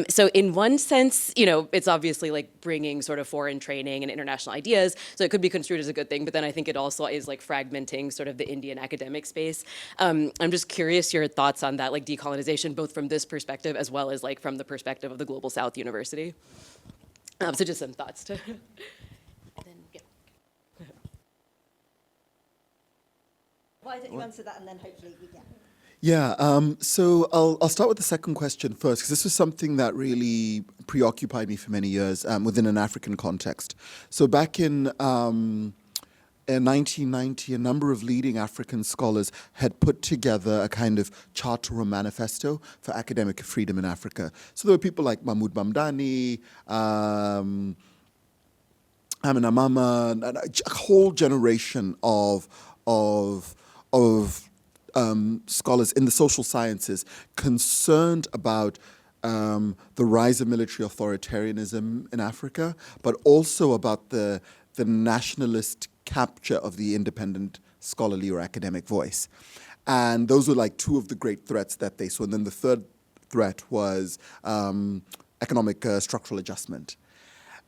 So in one sense, it's obviously like bringing sort of foreign training and international ideas. So it could be construed as a good thing, but then I think it also is like fragmenting sort of the Indian academic space. I'm just curious your thoughts on that, like decolonization, both from this perspective as well as like from the perspective of the Global South University. So just some thoughts to. And then, yeah. Why don't you answer that and then hopefully we get. Yeah, so I'll start with the second question first, because this was something that really preoccupied me for many years within an African context. So back in 1990, a number of leading African scholars had put together a kind of charter or manifesto for academic freedom in Africa. So there were people like Mahmoud Mamdani, Amina Mama, a whole generation of scholars in the social sciences concerned about the rise of military authoritarianism in Africa, but also about the nationalist capture of the independent scholarly or academic voice. And those were like 2 of the great threats that they saw. And then the third threat was economic structural adjustment.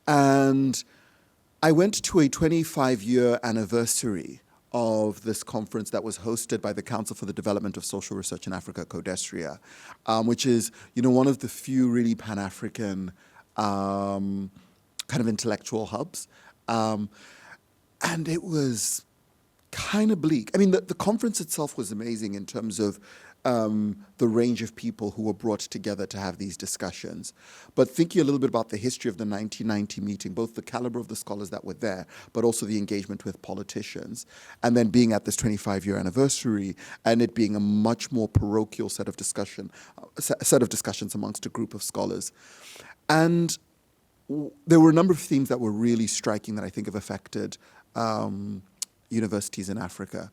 And I went to a 25-year anniversary of this conference that was hosted by the Council for the Development of Social Research in Africa, CODESTRIA, which is, one of the few really Pan-African kind of intellectual hubs. And it was kind of bleak. I mean, the conference itself was amazing in terms of the range of people who were brought together to have these discussions. But thinking a little bit about the history of the 1990 meeting, both the caliber of the scholars that were there, but also the engagement with politicians, and then being at this 25-year anniversary, and it being a much more parochial set of discussions amongst a group of scholars. And there were a number of themes that were really striking that I think have affected universities in Africa.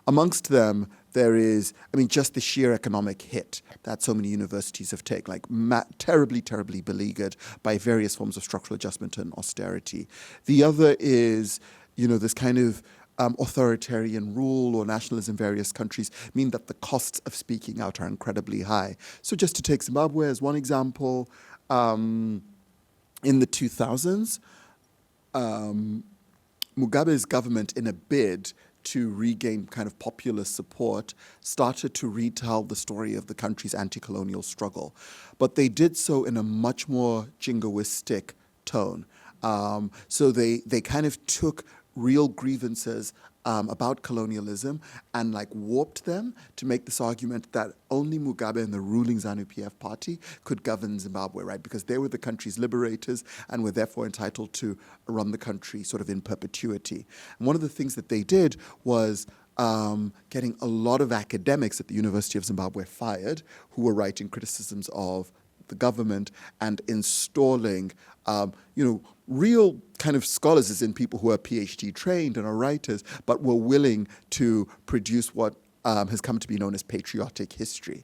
Amongst them, there is, just the sheer economic hit that so many universities have taken, like terribly, terribly beleaguered by various forms of structural adjustment and austerity. The other is, this kind of authoritarian rule or nationalism in various countries mean that the costs of speaking out are incredibly high. So just to take Zimbabwe as one example, in the 2000s, Mugabe's government, in a bid to regain kind of popular support, started to retell the story of the country's anti-colonial struggle. But they did so in a much more jingoistic tone. So they kind of took real grievances about colonialism and warped them to make this argument that only Mugabe and the ruling ZANU-PF party could govern Zimbabwe, right? Because they were the country's liberators and were therefore entitled to run the country sort of in perpetuity. And one of the things that they did was getting a lot of academics at the University of Zimbabwe fired who were writing criticisms of the government and installing, real kind of scholars, as in people who are PhD trained and are writers, but were willing to produce what has come to be known as patriotic history.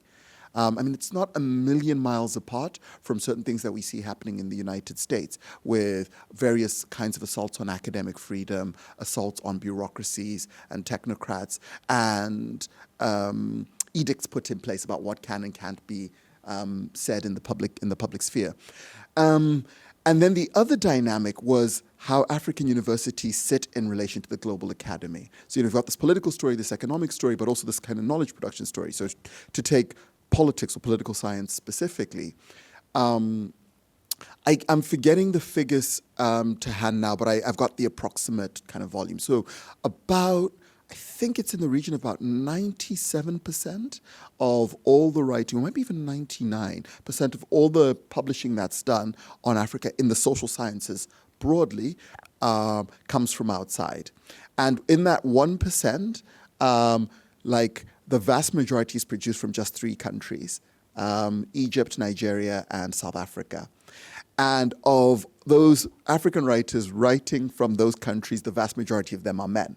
it's not a million miles apart from certain things that we see happening in the United States with various kinds of assaults on academic freedom, assaults on bureaucracies and technocrats, and edicts put in place about what can and can't be said in the public sphere. And then the other dynamic was how African universities sit in relation to the global academy. So you've got this political story, this economic story, but also this kind of knowledge production story. So to take politics or political science specifically, I'm forgetting the figures to hand now, but I've got the approximate kind of volume. So I think it's in the region of about 97% of all the writing, or maybe even 99% of all the publishing that's done on Africa in the social sciences broadly comes from outside. And in that 1%, the vast majority is produced from just 3 countries, Egypt, Nigeria, and South Africa. And of those African writers writing from those countries, the vast majority of them are men.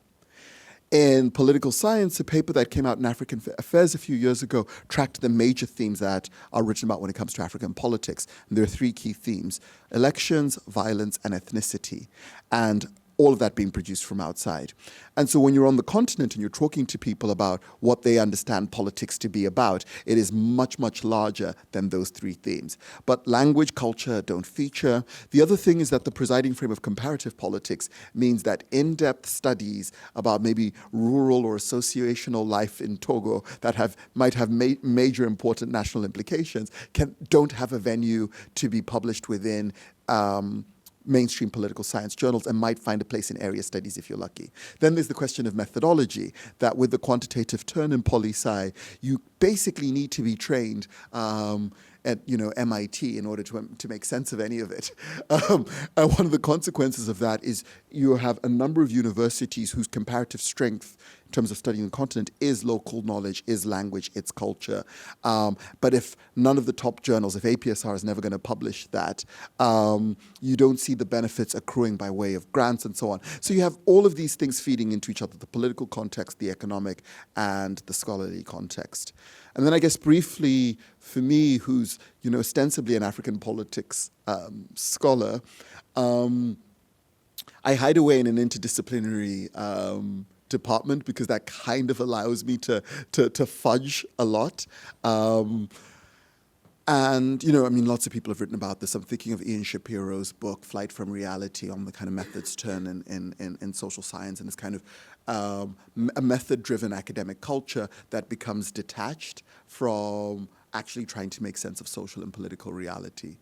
In political science, a paper that came out in African Affairs a few years ago tracked the major themes that are written about when it comes to African politics. And there are 3 key themes: elections, violence, and ethnicity. And all of that being produced from outside. And so when you're on the continent and you're talking to people about what they understand politics to be about, it is much, much larger than those 3 themes. But language, culture don't feature. The other thing is that the presiding frame of comparative politics means that in-depth studies about maybe rural or associational life in Togo that might have major important national implications don't have a venue to be published within mainstream political science journals and might find a place in area studies if you're lucky. Then there's the question of methodology, that with the quantitative turn in poli-sci, you basically need to be trained at MIT in order to make sense of any of it. And one of the consequences of that is you have a number of universities whose comparative strength in terms of studying the continent is local knowledge, is language, it's culture. But if none of the top journals, if APSR is never going to publish that, you don't see the benefits accruing by way of grants and so on. So you have all of these things feeding into each other: the political context, the economic, and the scholarly context. And then I guess briefly, for me, who's ostensibly an African politics scholar, I hide away in an interdisciplinary department because that kind of allows me to fudge a lot. And, lots of people have written about this. I'm thinking of Ian Shapiro's book, Flight from Reality, on the kind of methods turn in social science, and this kind of a method-driven academic culture that becomes detached from actually trying to make sense of social and political reality.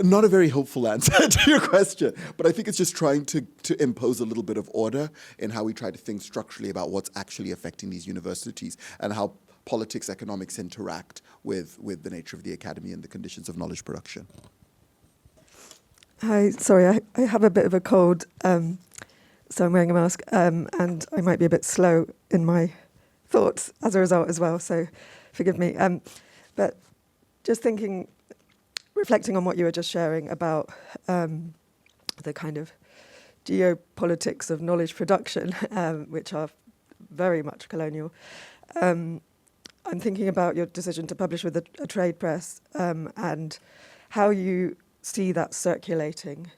Not a very hopeful answer to your question, but I think it's just trying to impose a little bit of order in how we try to think structurally about what's actually affecting these universities and how politics, economics interact with the nature of the academy and the conditions of knowledge production. Hi, sorry, I have a bit of a cold, so I'm wearing a mask, and I might be a bit slow in my thoughts as a result as well, so forgive me. But just reflecting on what you were just sharing about the kind of geopolitics of knowledge production, which are very much colonial. I'm thinking about your decision to publish with a trade press and how you see that circulating,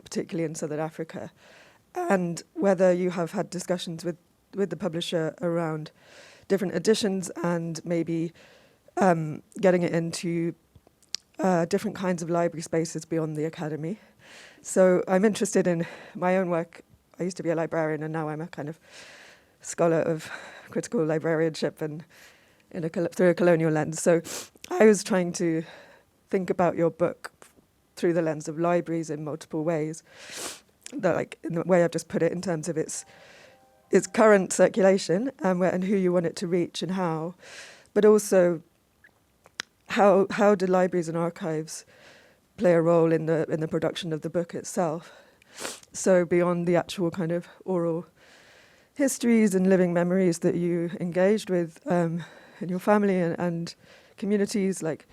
particularly in Southern Africa, and whether you have had discussions with the publisher around different editions and maybe getting it into different kinds of library spaces beyond the academy. So I'm interested in my own work. I used to be a librarian, and now I'm a kind of scholar of critical librarianship and through a colonial lens. So I was trying to think about your book through the lens of libraries in multiple ways, like in the way I've just put it, in terms of its current circulation and who you want it to reach and how, but also how do libraries and archives play a role in the production of the book itself? So beyond the actual kind of oral histories and living memories that you engaged with in your family and communities, like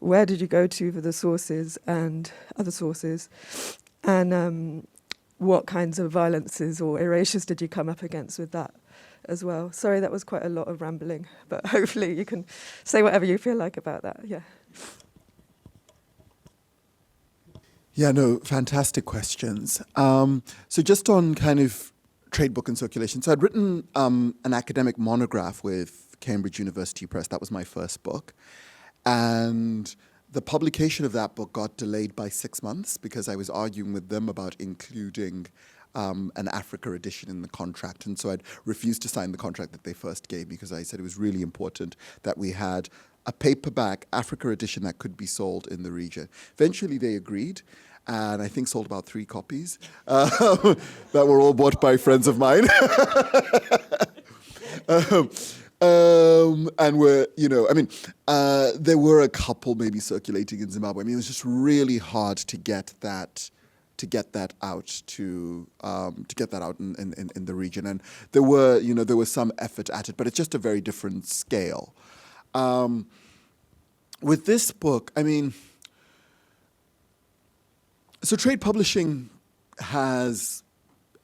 where did you go to for the sources and other sources, and what kinds of violences or erasures did you come up against with that? as well. Sorry, that was quite a lot of rambling, but hopefully you can say whatever you feel like about that. Yeah. Yeah, no, fantastic questions. So just on kind of trade book and circulation. So I'd written an academic monograph with Cambridge University Press. That was my first book. And the publication of that book got delayed by 6 months because I was arguing with them about including an Africa edition in the contract. And so I'd refused to sign the contract that they first gave me because I said it was really important that we had a paperback Africa edition that could be sold in the region. Eventually they agreed, and I think sold about 3 copies that were all bought by friends of mine. And we're, there were a couple maybe circulating in Zimbabwe. I mean, it was just really hard to get that out in the region. And there was some effort at it, but it's just a very different scale. With this book, I mean, so trade publishing has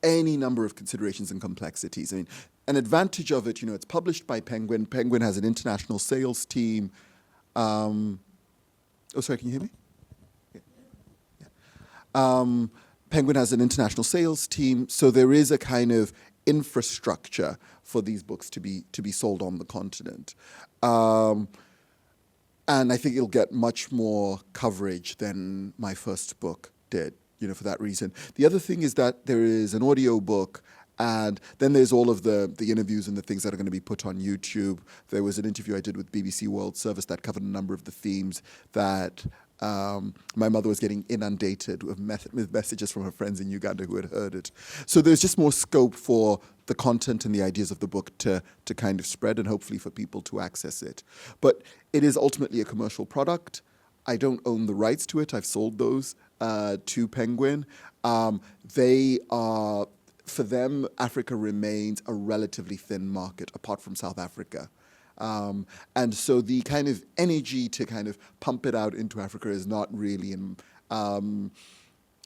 any number of considerations and complexities. I mean, an advantage of it, it's published by Penguin. Penguin has an international sales team. Oh, sorry, can you hear me? Yeah. Penguin has an international sales team, so there is a kind of infrastructure for these books to be sold on the continent. And I think it'll get much more coverage than my first book did, for that reason. The other thing is that there is an audio book, and then there's all of the interviews and the things that are going to be put on YouTube. There was an interview I did with BBC World Service that covered a number of the themes that my mother was getting inundated with messages from her friends in Uganda who had heard it. So there's just more scope for the content and the ideas of the book to kind of spread, and hopefully for people to access it. But it is ultimately a commercial product. I don't own the rights to it. I've sold those to Penguin. They are, for them, Africa remains a relatively thin market apart from South Africa. And so the kind of energy to kind of pump it out into Africa is not really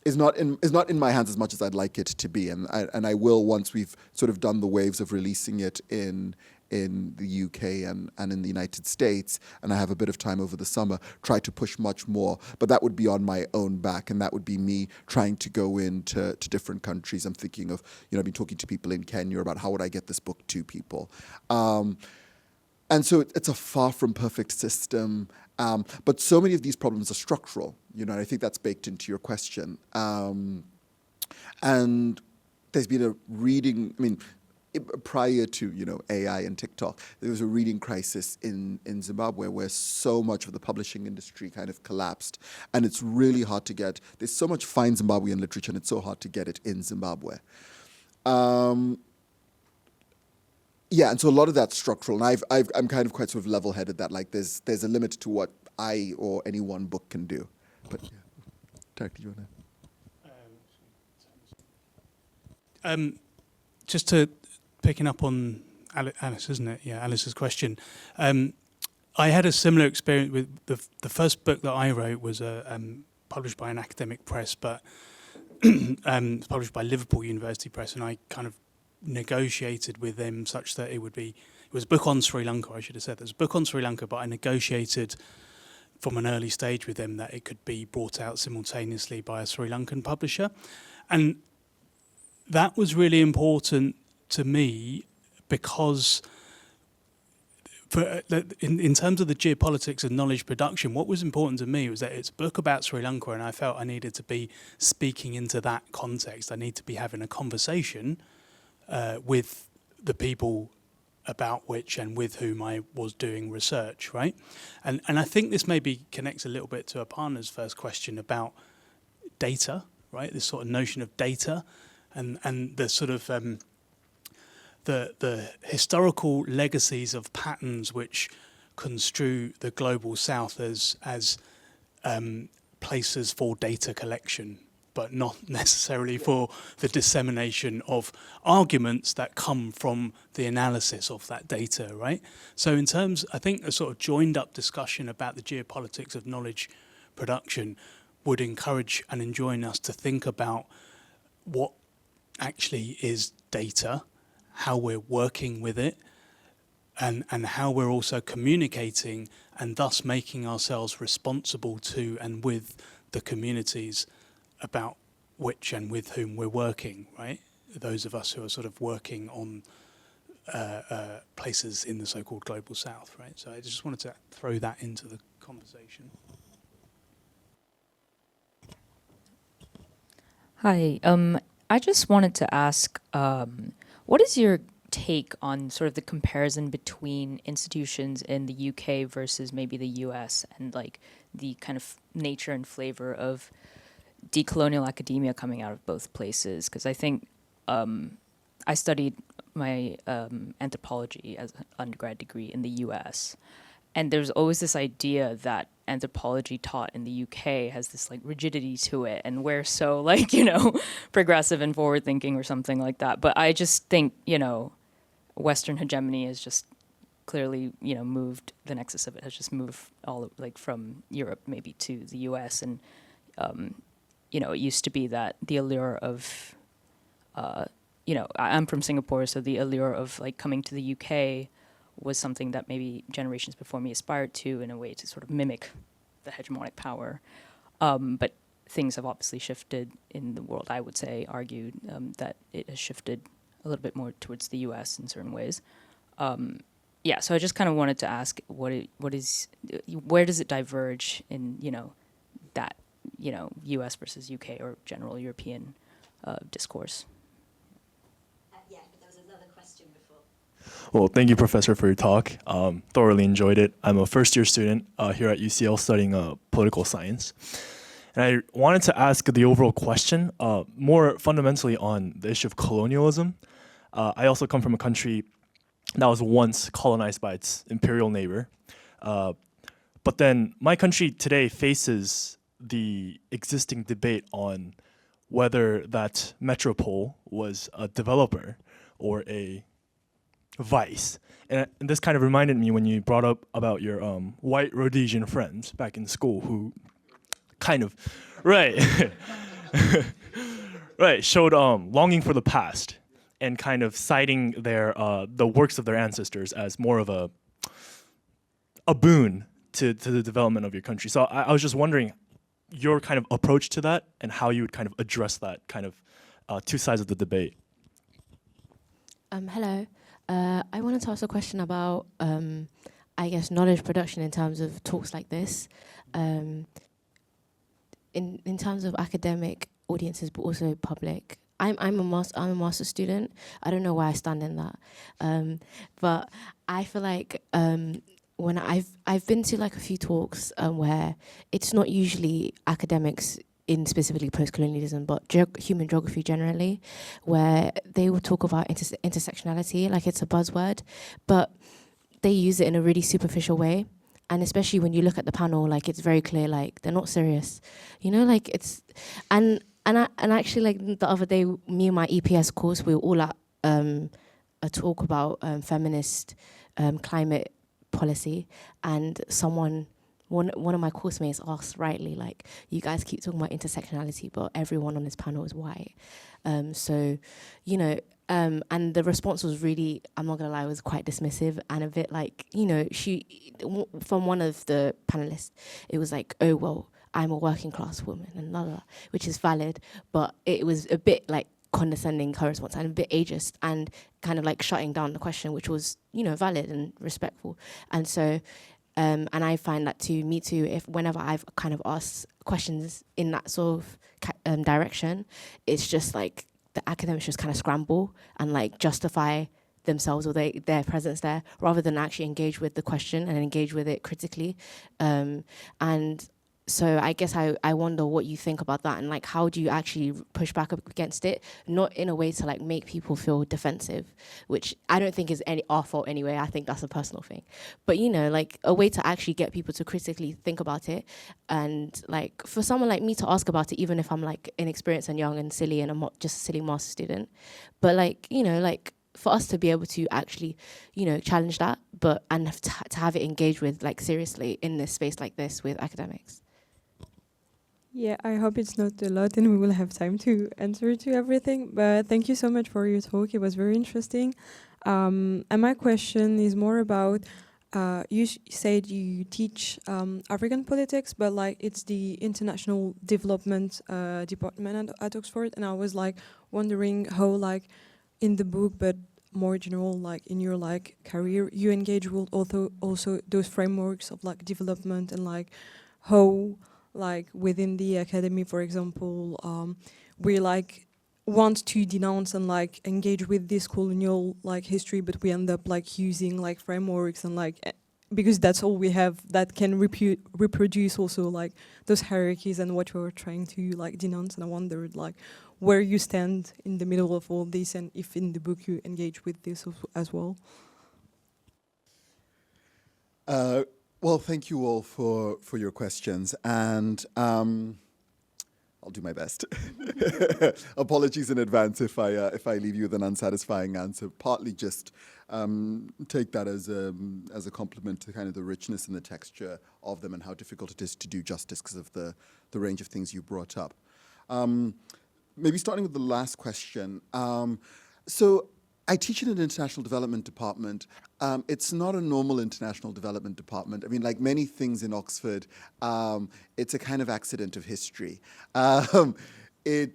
is not in my hands as much as I'd like it to be. And I will, once we've sort of done the waves of releasing it in the UK and in the United States, and I have a bit of time over the summer, try to push much more. But that would be on my own back, and that would be me trying to go into different countries. I'm thinking of, I've been talking to people in Kenya about how would I get this book to people. And so it's a far from perfect system, but so many of these problems are structural, and I think that's baked into your question. And there's been a reading, prior to, AI and TikTok, there was a reading crisis in Zimbabwe where so much of the publishing industry kind of collapsed, and it's really hard to get. There's so much fine Zimbabwean literature, and it's so hard to get it in Zimbabwe. Yeah, and so a lot of that's structural, and I'm kind of quite sort of level-headed that there's a limit to what I or any one book can do. But yeah, Tarek, do you want to? Just to picking up on Alice, isn't it? Yeah, Alice's question. I had a similar experience with the first book that I wrote was published by an academic press, but published by Liverpool University Press, and I kind of negotiated with them such that it was a book on Sri Lanka, I should have said. There's a book on Sri Lanka, but I negotiated from an early stage with them that it could be brought out simultaneously by a Sri Lankan publisher. And that was really important to me because in terms of the geopolitics of knowledge production, what was important to me was that it's a book about Sri Lanka, and I felt I needed to be speaking into that context. I need to be having a conversation with the people about which and with whom I was doing research, right? And I think this maybe connects a little bit to Aparna's first question about data, right? This sort of notion of data and the sort of the historical legacies of patterns which construe the global south as places for data collection, but not necessarily for the dissemination of arguments that come from the analysis of that data, right? So in terms, I think a sort of joined up discussion about the geopolitics of knowledge production would encourage and enjoin us to think about what actually is data how we're working with it, and how we're also communicating and thus making ourselves responsible to and with the communities about which and with whom we're working, right? Those of us who are sort of working on places in the so-called global south, right? So I just wanted to throw that into the conversation. Hi, I just wanted to ask, what is your take on sort of the comparison between institutions in the UK versus maybe the US, and like the kind of nature and flavor of decolonial academia coming out of both places? Because I think I studied my anthropology as an undergrad degree in the US, and there's always this idea that anthropology taught in the UK has this like rigidity to it, and we're so like, you know, progressive and forward thinking or something like that. But I just think, you know, Western hegemony has just clearly, you know, moved, the nexus of it has just moved all like from Europe maybe to the US. And, you know, it used to be that the allure of, you know, I'm from Singapore, so the allure of like coming to the UK was something that maybe generations before me aspired to in a way to sort of mimic the hegemonic power. But things have obviously shifted in the world, I would say, argued that it has shifted a little bit more towards the US in certain ways. Yeah, so I just kind of wanted to ask, where does it diverge in, you know, that, you know, US versus UK or general European discourse? Yeah, but there was another question before. Well, thank you, Professor, for your talk. Thoroughly enjoyed it. I'm a first-year student here at UCL studying political science. And I wanted to ask the overall question, more fundamentally on the issue of colonialism. I also come from a country that was once colonized by its imperial neighbor. But then my country today faces the existing debate on whether that metropole was a developer or a vice. And this kind of reminded me when you brought up about your white Rhodesian friends back in school who kind of, right, right, showed longing for the past and kind of citing their the works of their ancestors as more of a boon to the development of your country. So I was just wondering your kind of approach to that and how you would kind of address that kind of two sides of the debate. Hello. I wanted to ask a question about, I guess, knowledge production in terms of talks like this. In terms of academic audiences, but also public. I'm a master's student. I don't know where I stand in that, but I feel like when I've been to like a few talks where it's not usually academics in specifically post-colonialism, but human geography generally, where they will talk about intersectionality like it's a buzzword, but they use it in a really superficial way. And especially when you look at the panel, like it's very clear, like they're not serious, you know, like it's, and actually like the other day, me and my EPS course, we were all at a talk about feminist climate policy, and one of my course mates asked rightly, like, you guys keep talking about intersectionality, but everyone on this panel is white. So, you know, and the response was really, I'm not gonna lie, was quite dismissive and a bit like, you know, from one of the panelists, it was like, oh, well, I'm a working class woman and blah, blah, which is valid, but it was a bit like condescending her response and a bit ageist and kind of like shutting down the question, which was, you know, valid and respectful. And so, and I find that too, me too, if whenever I've kind of asked questions in that sort of direction, it's just like the academics just kind of scramble and like justify themselves or their presence there rather than actually engage with the question and engage with it critically. And so I guess I wonder what you think about that and like how do you actually push back against it, not in a way to like make people feel defensive, which I don't think is our fault anyway. I think that's a personal thing, but you know, like a way to actually get people to critically think about it, and like for someone like me to ask about it, even if I'm like inexperienced and young and silly and I'm not just a silly master student, but like, you know, like for us to be able to actually, you know, challenge that, but and to have it engaged with like seriously in this space like this with academics. Yeah, I hope it's not a lot and we will have time to answer to everything. But thank you so much for your talk. It was very interesting. And my question is more about, you said you teach African politics, but like it's the international development department at Oxford. And I was like wondering how like in the book, but more general, like in your like career, you engage with also those frameworks of like development and like how like within the academy, for example, we like want to denounce and like engage with this colonial like history, but we end up like using like frameworks and like because that's all we have that can reproduce also like those hierarchies and what we're trying to like denounce. And I wondered like where you stand in the middle of all this, and if in the book you engage with this as well. Well, thank you all for your questions, and I'll do my best. Apologies in advance if I leave you with an unsatisfying answer. Partly just take that as a compliment to kind of the richness and the texture of them and how difficult it is to do justice because of the range of things you brought up. Maybe starting with the last question. So I teach in an international development department. It's not a normal international development department. I mean, like many things in Oxford, it's a kind of accident of history. It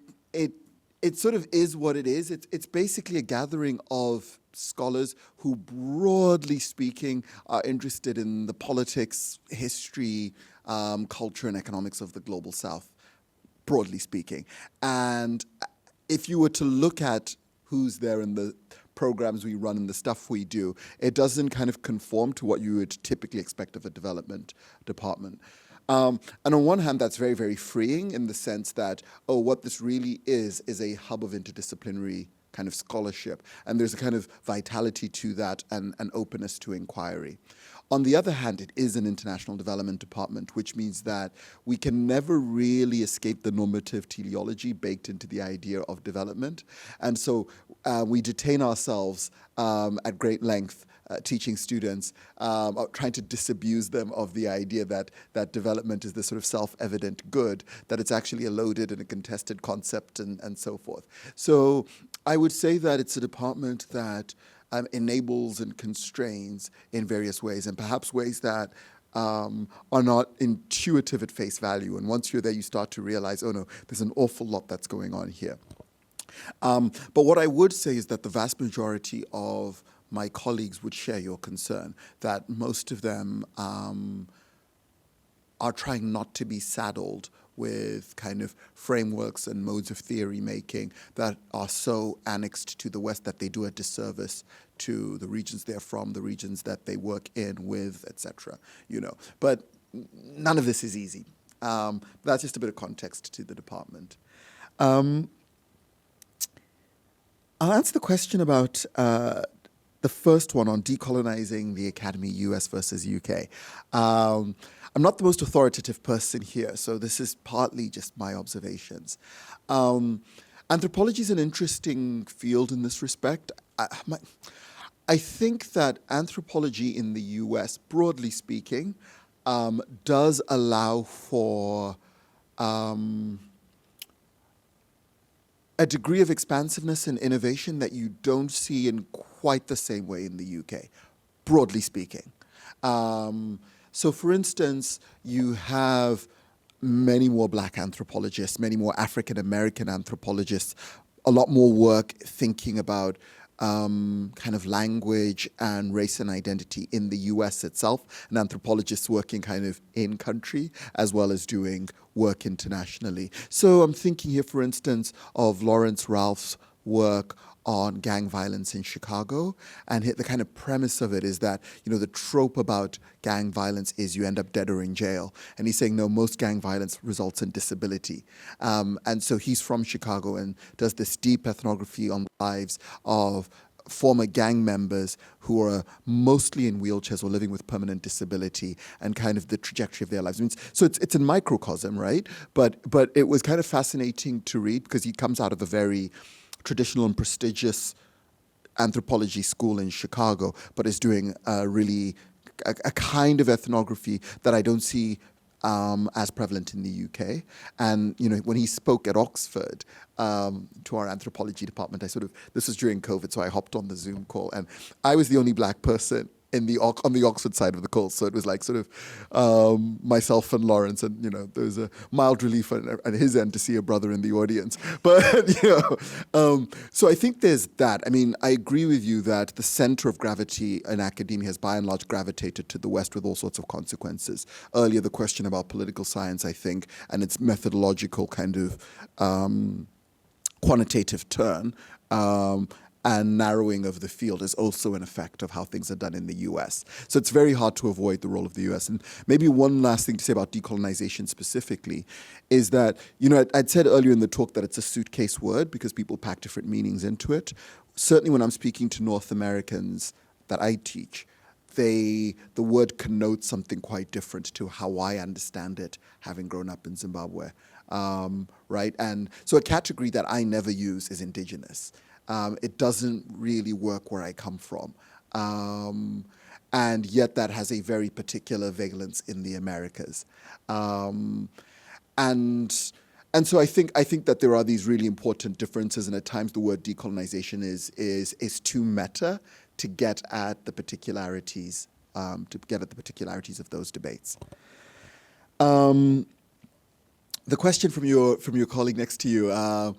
sort of is what it is. It's basically a gathering of scholars who, broadly speaking, are interested in the politics, history, culture, and economics of the global South, broadly speaking. And if you were to look at who's there in the programs we run and the stuff we do, it doesn't kind of conform to what you would typically expect of a development department. And on one hand, that's very, very freeing in the sense that, oh, what this really is a hub of interdisciplinary kind of scholarship. And there's a kind of vitality to that and an openness to inquiry. On the other hand, it is an international development department, which means that we can never really escape the normative teleology baked into the idea of development. And so we detain ourselves at great length teaching students, trying to disabuse them of the idea that development is this sort of self-evident good, that it's actually a loaded and a contested concept and so forth. So I would say that it's a department that enables and constrains in various ways, and perhaps ways that are not intuitive at face value. And once you're there, you start to realize, oh no, there's an awful lot that's going on here. But what I would say is that the vast majority of my colleagues would share your concern, that most of them are trying not to be saddled with kind of frameworks and modes of theory making that are so annexed to the West that they do a disservice to the regions they're from, the regions that they work in with, etc. You know, but none of this is easy. That's just a bit of context to the department. I'll answer the question about the first one on decolonizing the academy, US versus UK. I'm not the most authoritative person here, so this is partly just my observations. Anthropology is an interesting field in this respect. I think that anthropology in the US, broadly speaking, does allow for a degree of expansiveness and innovation that you don't see in quite the same way in the UK, broadly speaking. So for instance, you have many more Black anthropologists, many more African-American anthropologists, a lot more work thinking about kind of language and race and identity in the US itself, and anthropologists working kind of in country as well as doing work internationally. So I'm thinking here, for instance, of Lawrence Ralph's work on gang violence in Chicago, and the kind of premise of it is that, you know, the trope about gang violence is you end up dead or in jail, and he's saying no, most gang violence results in disability, and so he's from Chicago and does this deep ethnography on the lives of former gang members who are mostly in wheelchairs or living with permanent disability, and kind of the trajectory of their lives. I mean, so it's a microcosm, right? But it was kind of fascinating to read because he comes out of a very traditional and prestigious anthropology school in Chicago, but is doing really a kind of ethnography that I don't see as prevalent in the UK. And, when he spoke at Oxford to our anthropology department, this was during COVID, so I hopped on the Zoom call, and I was the only black person on the Oxford side of the call, so it was like myself and Lawrence, and there was a mild relief at his end to see a brother in the audience. But so I think there's that. I mean, I agree with you that the center of gravity in academia has by and large gravitated to the West with all sorts of consequences. Earlier, the question about political science, I think, and its methodological kind of quantitative turn. And narrowing of the field is also an effect of how things are done in the US. So it's very hard to avoid the role of the US. And maybe one last thing to say about decolonization specifically is that, I'd said earlier in the talk that it's a suitcase word because people pack different meanings into it. Certainly when I'm speaking to North Americans that I teach, the word connotes something quite different to how I understand it, having grown up in Zimbabwe, right? And so a category that I never use is indigenous. It doesn't really work where I come from. And yet that has a very particular valence in the Americas. And so I think that there are these really important differences, and at times the word decolonization is too meta to get at the particularities, of those debates. The question from your colleague next to you, so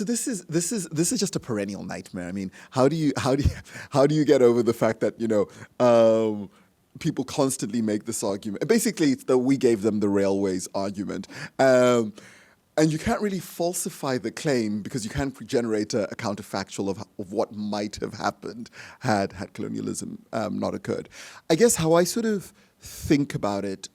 this is just a perennial nightmare. I mean, how do you get over the fact that people constantly make this argument? Basically, it's that we gave them the railways argument, and you can't really falsify the claim because you can't generate a counterfactual of what might have happened had colonialism not occurred. I guess how I sort of think about it.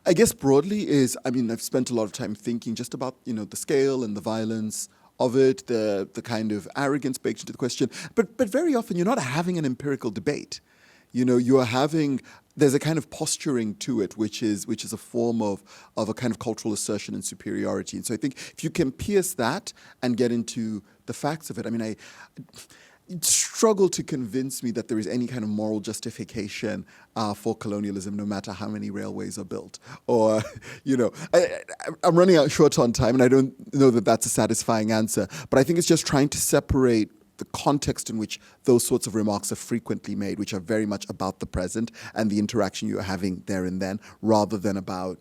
I guess broadly is, I've spent a lot of time thinking just about, the scale and the violence of it, the kind of arrogance baked into the question. But very often you're not having an empirical debate. There's a kind of posturing to it, which is a form of a kind of cultural assertion and superiority. And so I think if you can pierce that and get into the facts of it, I struggle to convince me that there is any kind of moral justification for colonialism, no matter how many railways are built. Or, I'm running out short on time, and I don't know that that's a satisfying answer. But I think it's just trying to separate the context in which those sorts of remarks are frequently made, which are very much about the present and the interaction you're having there and then, rather than about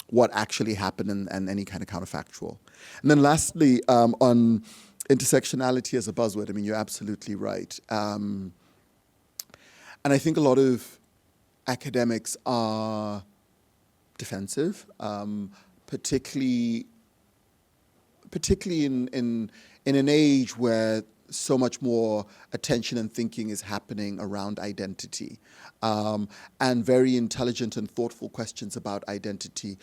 what actually happened and any kind of counterfactual. And then lastly, on intersectionality as a buzzword, you're absolutely right. And I think a lot of academics are defensive, particularly in an age where so much more attention and thinking is happening around identity. And very intelligent and thoughtful questions about identity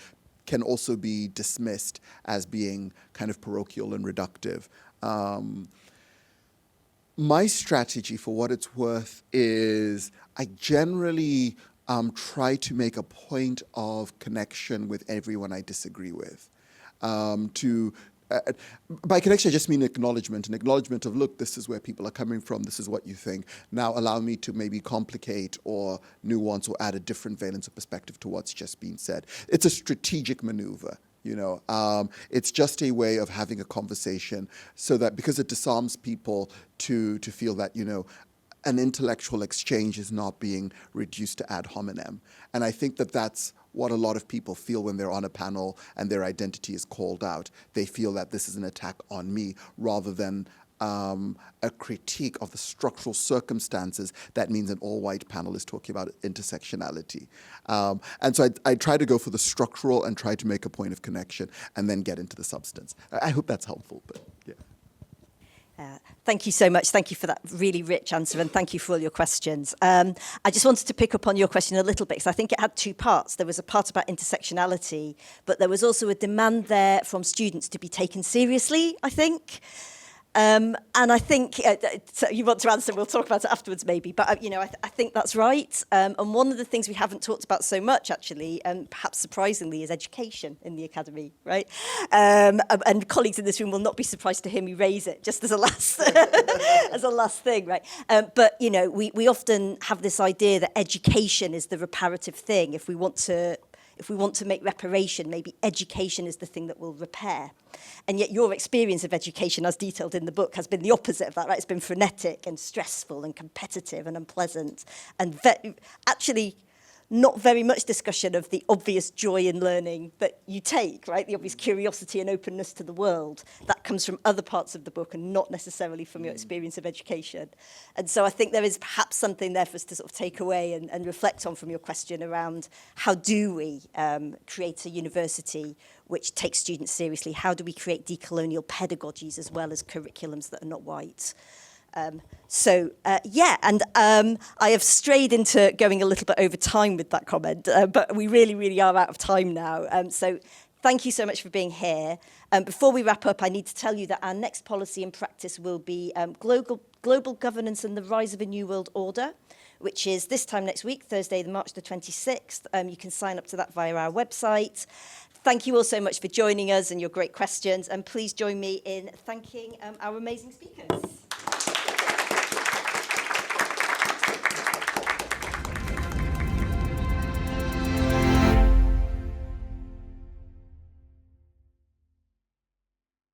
can also be dismissed as being kind of parochial and reductive. My strategy, for what it's worth, is I generally try to make a point of connection with everyone I disagree with. By connection, I just mean acknowledgement, an acknowledgement of, look, this is where people are coming from, this is what you think. Now allow me to maybe complicate or nuance or add a different valence of perspective to what's just been said. It's a strategic maneuver. It's just a way of having a conversation so that, because it disarms people to feel that, an intellectual exchange is not being reduced to ad hominem. And I think that that's what a lot of people feel when they're on a panel and their identity is called out. They feel that this is an attack on me rather than a critique of the structural circumstances that means an all-white panel is talking about intersectionality. And so I try to go for the structural and try to make a point of connection and then get into the substance. I hope that's helpful, but yeah. Thank you so much. Thank you for that really rich answer, and thank you for all your questions. I just wanted to pick up on your question a little bit, because I think it had two parts. There was a part about intersectionality, but there was also a demand there from students to be taken seriously, I think. And I think so you want to answer. We'll talk about it afterwards, maybe. But you know, I think that's right. And one of the things we haven't talked about so much, actually, and perhaps surprisingly, is education in the academy, right? And colleagues in this room will not be surprised to hear me raise it, just as a last as a last thing, right? But you know, we often have this idea that education is the reparative thing. If we want to make reparation, maybe education is the thing that will repair. And yet your experience of education, as detailed in the book, has been the opposite of that, right? It's been frenetic and stressful and competitive and unpleasant and actually not very much discussion of the obvious joy in learning that you take, right? The obvious curiosity and openness to the world. That comes from other parts of the book and not necessarily from your experience of education. And so I think there is perhaps something there for us to sort of take away and reflect on from your question around how do we create a university which takes students seriously? How do we create decolonial pedagogies as well as curriculums that are not white? I have strayed into going a little bit over time with that comment, but we really, really are out of time now. So thank you so much for being here. Before we wrap up, I need to tell you that our next policy and practice will be global governance and the rise of a new world order, which is this time next week, Thursday, March the 26th. You can sign up to that via our website. Thank you all so much for joining us and your great questions. And please join me in thanking our amazing speakers.